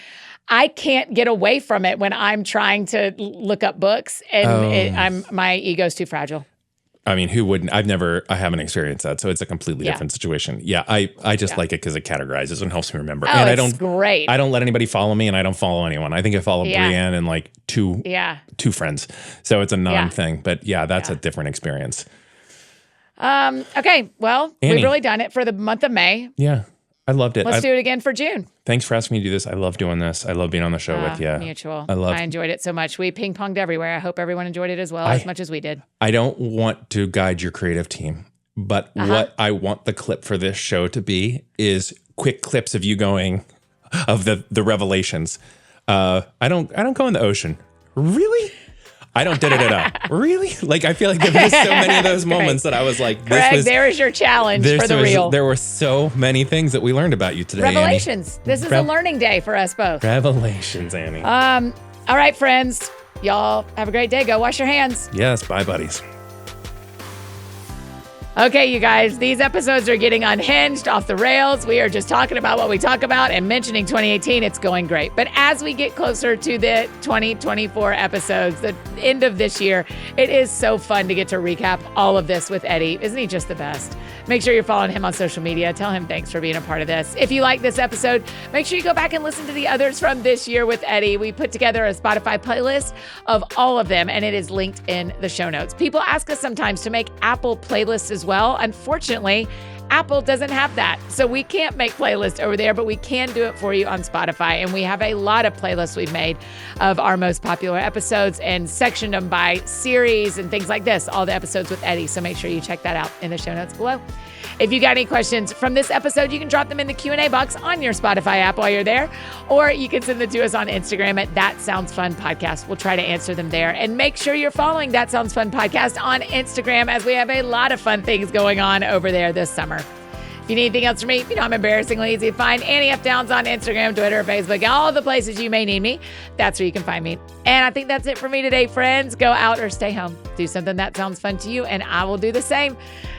I can't get away from it when I'm trying to look up books, and my ego's too fragile. I mean, who wouldn't? I haven't experienced that, so it's a completely different situation. Yeah, I just like it because it categorizes and helps me remember. And it's great. I don't let anybody follow me, and I don't follow anyone. I think I follow Brienne and like two friends, so it's a non-thing. But that's a different experience. Okay, well, Annie. We've really done it for the month of May. Yeah. I loved it. Let's do it again for June. Thanks for asking me to do this. I love doing this. I love being on the show with you. Mutual. I enjoyed it so much. We ping-ponged everywhere. I hope everyone enjoyed it as well, as much as we did. I don't want to guide your creative team, but what I want the clip for this show to be is quick clips of you going, of the revelations. I don't go in the ocean. Really? I don't da-da-da-da. Really? Like, I feel like there was so many of those moments that I was like, there is your challenge for the real. There were so many things that we learned about you today, Revelations. Annie. This is a learning day for us both. Revelations, Annie. All right, friends. Y'all have a great day. Go wash your hands. Yes, bye, buddies. Okay, you guys, these episodes are getting unhinged, off the rails. We are just talking about what we talk about and mentioning 2018. It's going great. But as we get closer to the 2024 episodes, the end of this year, it is so fun to get to recap all of this with Eddie. Isn't he just the best? Make sure you're following him on social media. Tell him thanks for being a part of this. If you like this episode, make sure you go back and listen to the others from this year with Eddie. We put together a Spotify playlist of all of them, and it is linked in the show notes. People ask us sometimes to make Apple playlists as well. Unfortunately, Apple doesn't have that. So we can't make playlists over there, but we can do it for you on Spotify. And we have a lot of playlists we've made of our most popular episodes and sectioned them by series and things like this, all the episodes with Eddie. So make sure you check that out in the show notes below. If you got any questions from this episode, you can drop them in the Q&A box on your Spotify app while you're there, or you can send them to us on Instagram at That Sounds Fun Podcast. We'll try to answer them there. And make sure you're following That Sounds Fun Podcast on Instagram, as we have a lot of fun things going on over there this summer. If you need anything else from me, I'm embarrassingly easy to find. Annie F. Downs on Instagram, Twitter, Facebook, all the places you may need me. That's where you can find me. And I think that's it for me today, friends. Go out or stay home. Do something that sounds fun to you, and I will do the same.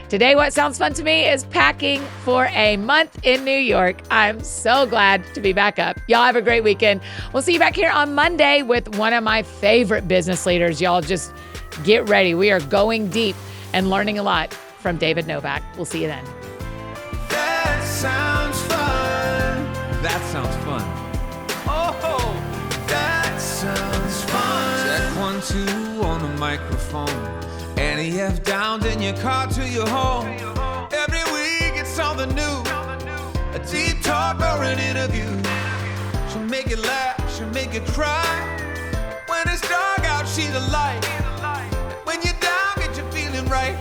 Today, what sounds fun to me is packing for a month in New York. I'm so glad to be back up. Y'all have a great weekend. We'll see you back here on Monday with one of my favorite business leaders. Y'all just get ready. We are going deep and learning a lot from David Novak. We'll see you then. That sounds fun. That sounds fun. Oh, that sounds fun. Check 1, 2 on the microphone. Annie F. Downs in your car to your home. Every week it's something new. A deep talk or an interview. She'll make you laugh, she'll make you cry. When it's dark out, she's a light. When you're down, get you feeling right.